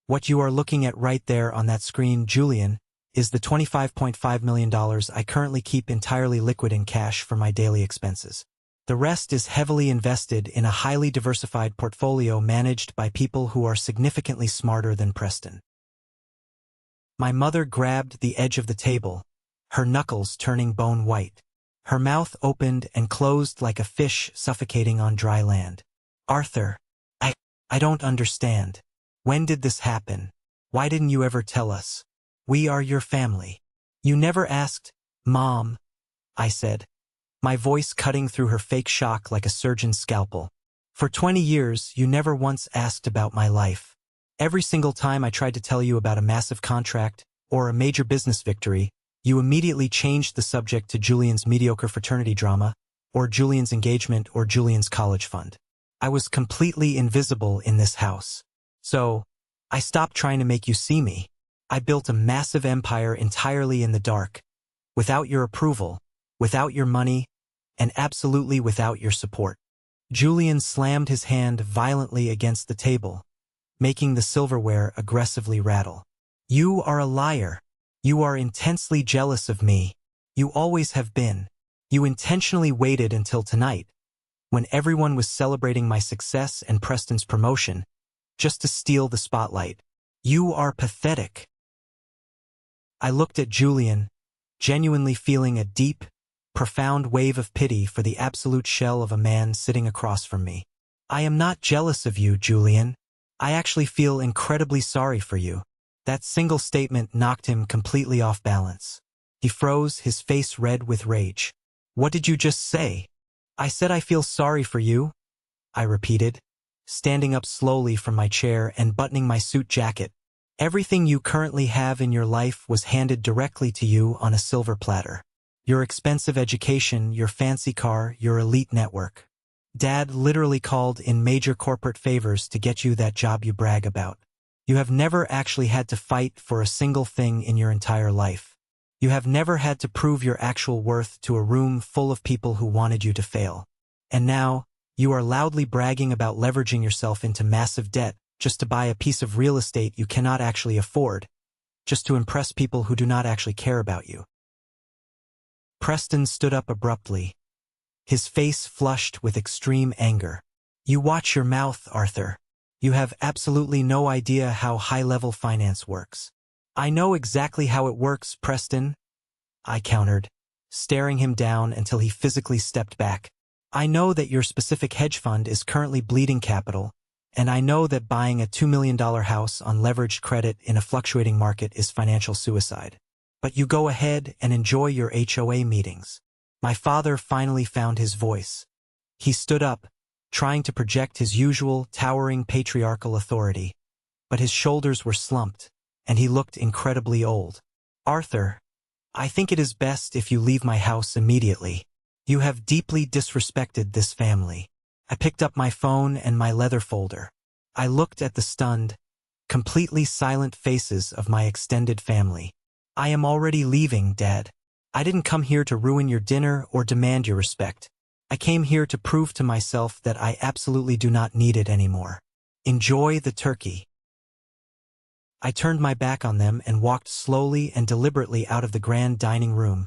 What you are looking at right there on that screen, Julian, is the $25.5 million I currently keep entirely liquid in cash for my daily expenses. The rest is heavily invested in a highly diversified portfolio managed by people who are significantly smarter than Preston. My mother grabbed the edge of the table, her knuckles turning bone white. Her mouth opened and closed like a fish suffocating on dry land. "Arthur, I don't understand. When did this happen? Why didn't you ever tell us? We are your family." "You never asked, Mom," I said, my voice cutting through her fake shock like a surgeon's scalpel. "For 20 years, you never once asked about my life. Every single time I tried to tell you about a massive contract or a major business victory, you immediately changed the subject to Julian's mediocre fraternity drama, or Julian's engagement, or Julian's college fund. I was completely invisible in this house. So, I stopped trying to make you see me. I built a massive empire entirely in the dark, without your approval, without your money, and absolutely without your support." Julian slammed his hand violently against the table, making the silverware aggressively rattle. "You are a liar. You are intensely jealous of me. You always have been. You intentionally waited until tonight, when everyone was celebrating my success and Preston's promotion, just to steal the spotlight. You are pathetic." I looked at Julian, genuinely feeling a deep, profound wave of pity for the absolute shell of a man sitting across from me. "I am not jealous of you, Julian. I actually feel incredibly sorry for you." That single statement knocked him completely off balance. He froze, his face red with rage. "What did you just say?" "I said I feel sorry for you," I repeated, standing up slowly from my chair and buttoning my suit jacket. "Everything you currently have in your life was handed directly to you on a silver platter. Your expensive education, your fancy car, your elite network. Dad literally called in major corporate favors to get you that job you brag about. You have never actually had to fight for a single thing in your entire life. You have never had to prove your actual worth to a room full of people who wanted you to fail. And now, you are loudly bragging about leveraging yourself into massive debt just to buy a piece of real estate you cannot actually afford, just to impress people who do not actually care about you." Preston stood up abruptly, his face flushed with extreme anger. "You watch your mouth, Arthur. You have absolutely no idea how high-level finance works." "I know exactly how it works, Preston," I countered, staring him down until he physically stepped back. "I know that your specific hedge fund is currently bleeding capital, and I know that buying a $2 million house on leveraged credit in a fluctuating market is financial suicide. But you go ahead and enjoy your HOA meetings." My father finally found his voice. He stood up, trying to project his usual towering patriarchal authority, but his shoulders were slumped, and he looked incredibly old. "Arthur, I think it is best if you leave my house immediately. You have deeply disrespected this family." I picked up my phone and my leather folder. I looked at the stunned, completely silent faces of my extended family. "I am already leaving, Dad. I didn't come here to ruin your dinner or demand your respect. I came here to prove to myself that I absolutely do not need it anymore. Enjoy the turkey." I turned my back on them and walked slowly and deliberately out of the grand dining room,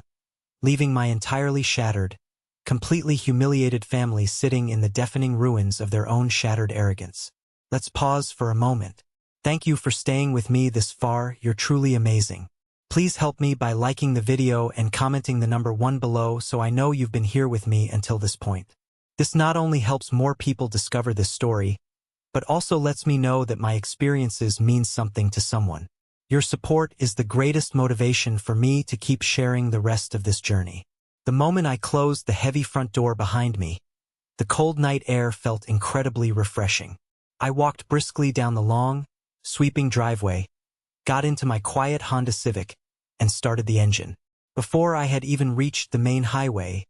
leaving my entirely shattered, completely humiliated family sitting in the deafening ruins of their own shattered arrogance. Let's pause for a moment. Thank you for staying with me this far. You're truly amazing. Please help me by liking the video and commenting the number 1 below so I know you've been here with me until this point. This not only helps more people discover this story, but also lets me know that my experiences mean something to someone. Your support is the greatest motivation for me to keep sharing the rest of this journey. The moment I closed the heavy front door behind me, the cold night air felt incredibly refreshing. I walked briskly down the long, sweeping driveway, got into my quiet Honda Civic, and started the engine. Before I had even reached the main highway,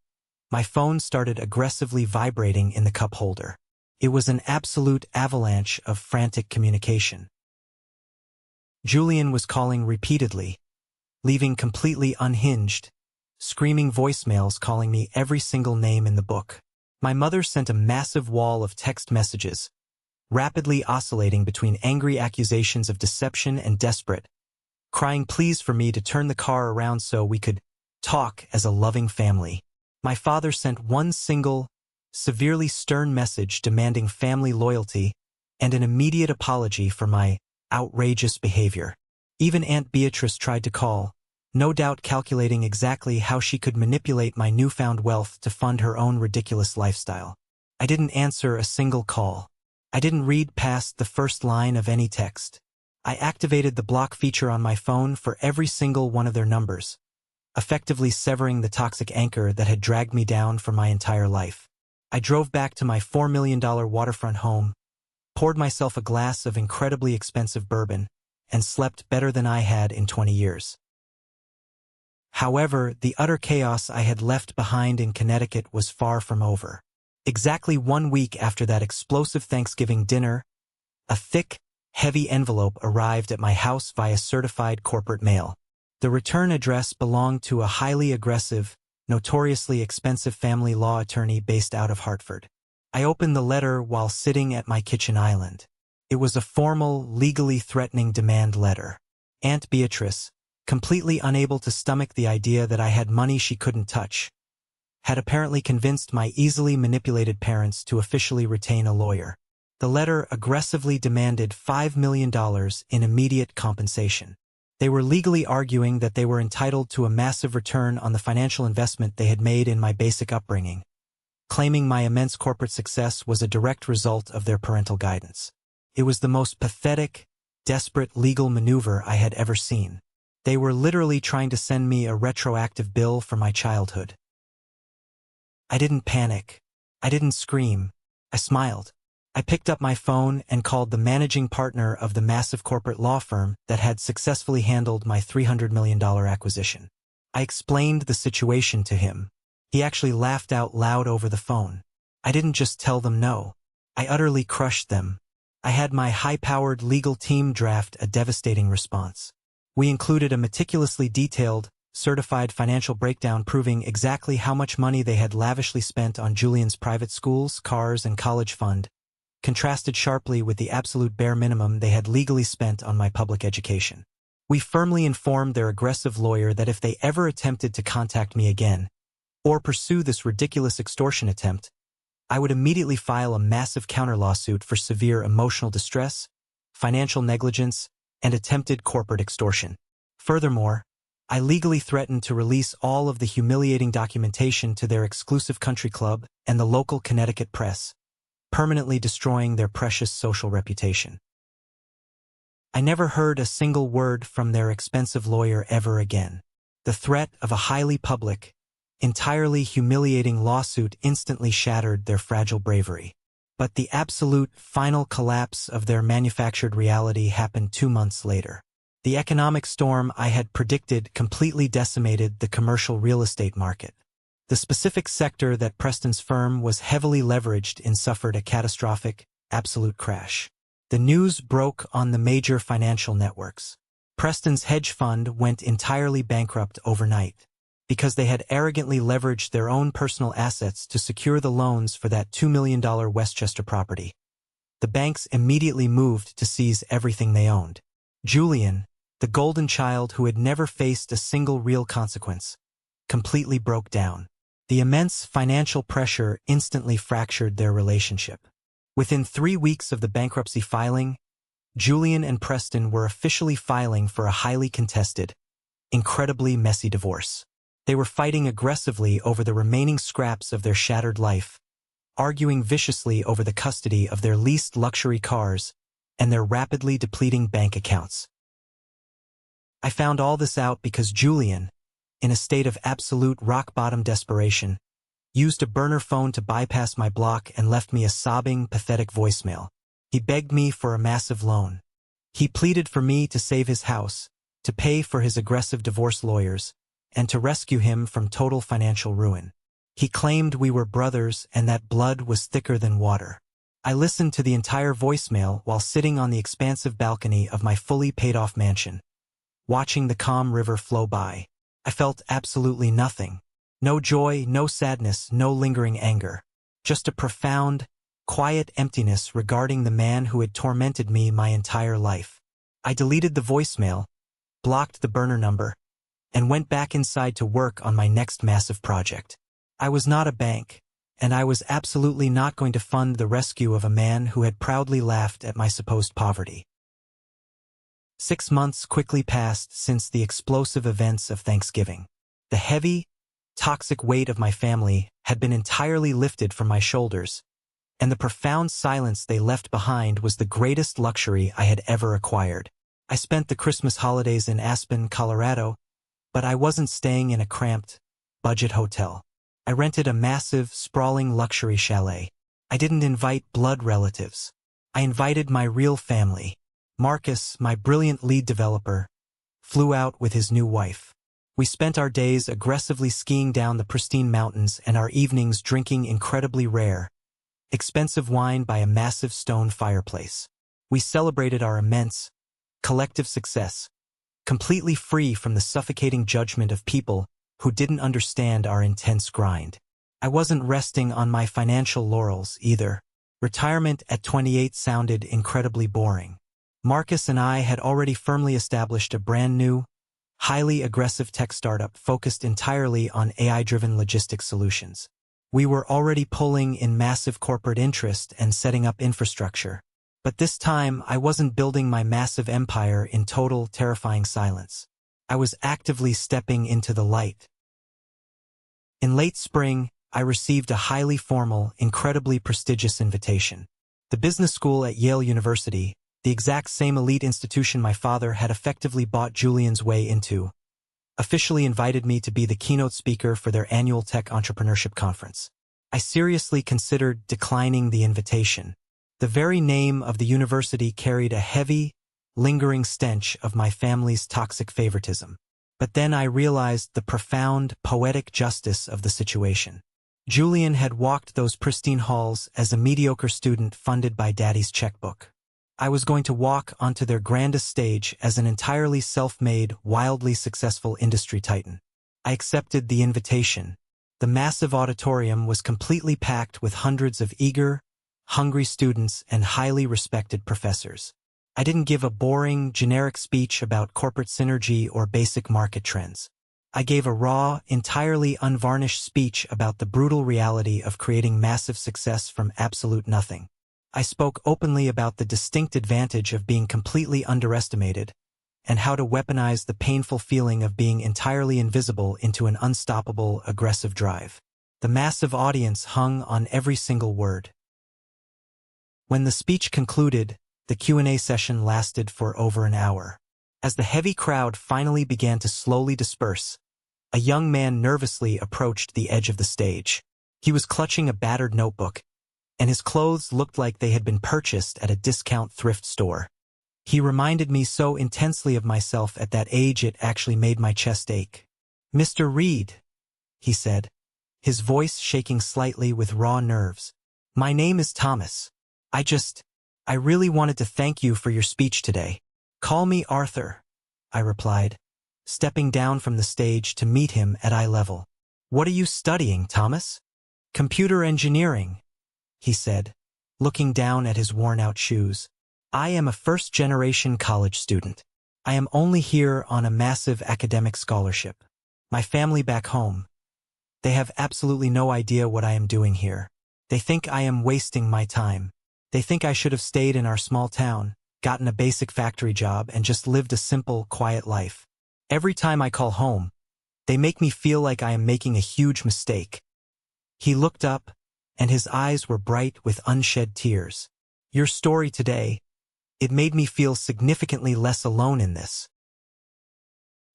my phone started aggressively vibrating in the cup holder. It was an absolute avalanche of frantic communication. Julian was calling repeatedly, leaving completely unhinged, screaming voicemails calling me every single name in the book. My mother sent a massive wall of text messages, rapidly oscillating between angry accusations of deception and desperate, crying pleas for me to turn the car around so we could talk as a loving family. My father sent one single, severely stern message demanding family loyalty and an immediate apology for my outrageous behavior. Even Aunt Beatrice tried to call, no doubt calculating exactly how she could manipulate my newfound wealth to fund her own ridiculous lifestyle. I didn't answer a single call. I didn't read past the first line of any text. I activated the block feature on my phone for every single one of their numbers, effectively severing the toxic anchor that had dragged me down for my entire life. I drove back to my $4 million waterfront home, poured myself a glass of incredibly expensive bourbon, and slept better than I had in 20 years. However, the utter chaos I had left behind in Connecticut was far from over. Exactly 1 week after that explosive Thanksgiving dinner, a thick, heavy envelope arrived at my house via certified corporate mail. The return address belonged to a highly aggressive, notoriously expensive family law attorney based out of Hartford. I opened the letter while sitting at my kitchen island. It was a formal, legally threatening demand letter. Aunt Beatrice, completely unable to stomach the idea that I had money she couldn't touch, had apparently convinced my easily manipulated parents to officially retain a lawyer. The letter aggressively demanded $5 million in immediate compensation. They were legally arguing that they were entitled to a massive return on the financial investment they had made in my basic upbringing, claiming my immense corporate success was a direct result of their parental guidance. It was the most pathetic, desperate legal maneuver I had ever seen. They were literally trying to send me a retroactive bill for my childhood. I didn't panic. I didn't scream. I smiled. I picked up my phone and called the managing partner of the massive corporate law firm that had successfully handled my $300 million acquisition. I explained the situation to him. He actually laughed out loud over the phone. I didn't just tell them no. I utterly crushed them. I had my high-powered legal team draft a devastating response. We included a meticulously detailed, certified financial breakdown proving exactly how much money they had lavishly spent on Julian's private schools, cars, and college fund, contrasted sharply with the absolute bare minimum they had legally spent on my public education. We firmly informed their aggressive lawyer that if they ever attempted to contact me again, or pursue this ridiculous extortion attempt, I would immediately file a massive counter-lawsuit for severe emotional distress, financial negligence, and attempted corporate extortion. Furthermore, I legally threatened to release all of the humiliating documentation to their exclusive country club and the local Connecticut press, permanently destroying their precious social reputation. I never heard a single word from their expensive lawyer ever again. The threat of a highly public, entirely humiliating lawsuit instantly shattered their fragile bravery. But the absolute final collapse of their manufactured reality happened 2 months later. The economic storm I had predicted completely decimated the commercial real estate market. The specific sector that Preston's firm was heavily leveraged in suffered a catastrophic, absolute crash. The news broke on the major financial networks. Preston's hedge fund went entirely bankrupt overnight because they had arrogantly leveraged their own personal assets to secure the loans for that $2 million Westchester property. The banks immediately moved to seize everything they owned. Julian, the golden child who had never faced a single real consequence, completely broke down. The immense financial pressure instantly fractured their relationship. Within 3 weeks of the bankruptcy filing, Julian and Preston were officially filing for a highly contested, incredibly messy divorce. They were fighting aggressively over the remaining scraps of their shattered life, arguing viciously over the custody of their leased luxury cars and their rapidly depleting bank accounts. I found all this out because Julian, in a state of absolute rock-bottom desperation, used a burner phone to bypass my block and left me a sobbing, pathetic voicemail. He begged me for a massive loan. He pleaded for me to save his house, to pay for his aggressive divorce lawyers, and to rescue him from total financial ruin. He claimed we were brothers and that blood was thicker than water. I listened to the entire voicemail while sitting on the expansive balcony of my fully paid-off mansion, watching the calm river flow by. I felt absolutely nothing. No joy, no sadness, no lingering anger. Just a profound, quiet emptiness regarding the man who had tormented me my entire life. I deleted the voicemail, blocked the burner number, and went back inside to work on my next massive project. I was not a bank, and I was absolutely not going to fund the rescue of a man who had proudly laughed at my supposed poverty. 6 months quickly passed since the explosive events of Thanksgiving. The heavy, toxic weight of my family had been entirely lifted from my shoulders, and the profound silence they left behind was the greatest luxury I had ever acquired. I spent the Christmas holidays in Aspen, Colorado, but I wasn't staying in a cramped, budget hotel. I rented a massive, sprawling luxury chalet. I didn't invite blood relatives. I invited my real family. Marcus, my brilliant lead developer, flew out with his new wife. We spent our days aggressively skiing down the pristine mountains and our evenings drinking incredibly rare, expensive wine by a massive stone fireplace. We celebrated our immense, collective success, completely free from the suffocating judgment of people who didn't understand our intense grind. I wasn't resting on my financial laurels either. Retirement at 28 sounded incredibly boring. Marcus and I had already firmly established a brand new, highly aggressive tech startup focused entirely on AI-driven logistics solutions. We were already pulling in massive corporate interest and setting up infrastructure. But this time, I wasn't building my massive empire in total, terrifying silence. I was actively stepping into the light. In late spring, I received a highly formal, incredibly prestigious invitation. The business school at Yale University, the exact same elite institution my father had effectively bought Julian's way into, officially invited me to be the keynote speaker for their annual tech entrepreneurship conference. I seriously considered declining the invitation. The very name of the university carried a heavy, lingering stench of my family's toxic favoritism. But then I realized the profound, poetic justice of the situation. Julian had walked those pristine halls as a mediocre student funded by Daddy's checkbook. I was going to walk onto their grandest stage as an entirely self-made, wildly successful industry titan. I accepted the invitation. The massive auditorium was completely packed with hundreds of eager, hungry students and highly respected professors. I didn't give a boring, generic speech about corporate synergy or basic market trends. I gave a raw, entirely unvarnished speech about the brutal reality of creating massive success from absolute nothing. I spoke openly about the distinct advantage of being completely underestimated and how to weaponize the painful feeling of being entirely invisible into an unstoppable, aggressive drive. The massive audience hung on every single word. When the speech concluded, the Q&A session lasted for over an hour. As the heavy crowd finally began to slowly disperse, a young man nervously approached the edge of the stage. He was clutching a battered notebook, and his clothes looked like they had been purchased at a discount thrift store. He reminded me so intensely of myself at that age it actually made my chest ache. "Mr. Reed," he said, his voice shaking slightly with raw nerves. "My name is Thomas. I really wanted to thank you for your speech today." "Call me Arthur," I replied, stepping down from the stage to meet him at eye level. "What are you studying, Thomas?" "Computer engineering," he said, looking down at his worn-out shoes. "I am a first-generation college student. I am only here on a massive academic scholarship. My family back home, they have absolutely no idea what I am doing here. They think I am wasting my time. They think I should have stayed in our small town, gotten a basic factory job, and just lived a simple, quiet life. Every time I call home, they make me feel like I am making a huge mistake." He looked up, and his eyes were bright with unshed tears. "Your story today, it made me feel significantly less alone in this."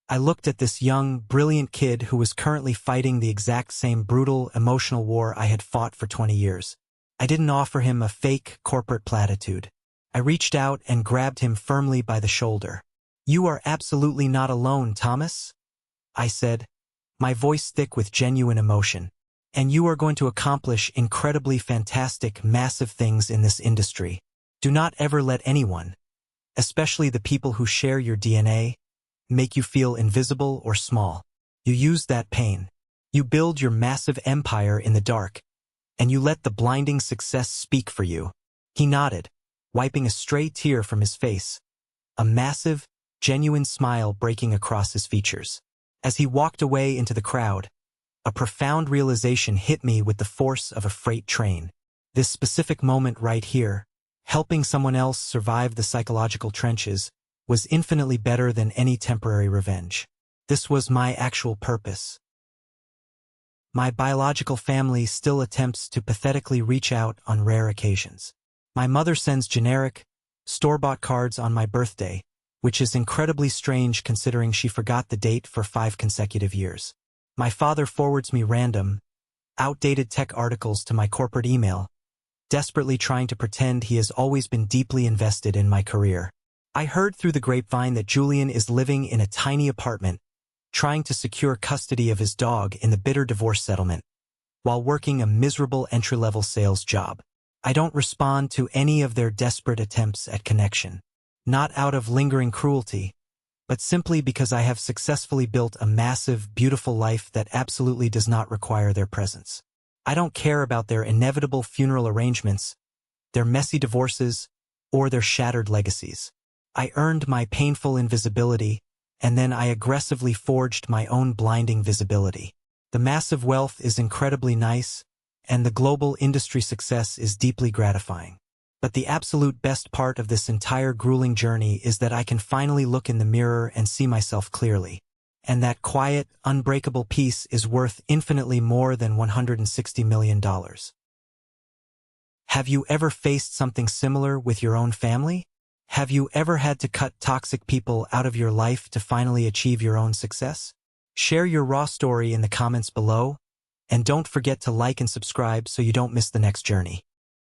I looked at this young, brilliant kid who was currently fighting the exact same brutal, emotional war I had fought for 20 years. I didn't offer him a fake, corporate platitude. I reached out and grabbed him firmly by the shoulder. "You are absolutely not alone, Thomas," I said, my voice thick with genuine emotion. "And you are going to accomplish incredibly fantastic, massive things in this industry. Do not ever let anyone, especially the people who share your DNA, make you feel invisible or small. You use that pain. You build your massive empire in the dark, and you let the blinding success speak for you." He nodded, wiping a stray tear from his face, a massive, genuine smile breaking across his features. As he walked away into the crowd, a profound realization hit me with the force of a freight train. This specific moment right here, helping someone else survive the psychological trenches, was infinitely better than any temporary revenge. This was my actual purpose. My biological family still attempts to pathetically reach out on rare occasions. My mother sends generic, store-bought cards on my birthday, which is incredibly strange considering she forgot the date for 5 consecutive years. My father forwards me random, outdated tech articles to my corporate email, desperately trying to pretend he has always been deeply invested in my career. I heard through the grapevine that Julian is living in a tiny apartment, trying to secure custody of his dog in the bitter divorce settlement, while working a miserable entry-level sales job. I don't respond to any of their desperate attempts at connection, not out of lingering cruelty, but simply because I have successfully built a massive, beautiful life that absolutely does not require their presence. I don't care about their inevitable funeral arrangements, their messy divorces, or their shattered legacies. I earned my painful invisibility, and then I aggressively forged my own blinding visibility. The massive wealth is incredibly nice, and the global industry success is deeply gratifying. But the absolute best part of this entire grueling journey is that I can finally look in the mirror and see myself clearly. And that quiet, unbreakable peace is worth infinitely more than $160 million. Have you ever faced something similar with your own family? Have you ever had to cut toxic people out of your life to finally achieve your own success? Share your raw story in the comments below, and don't forget to like and subscribe so you don't miss the next journey.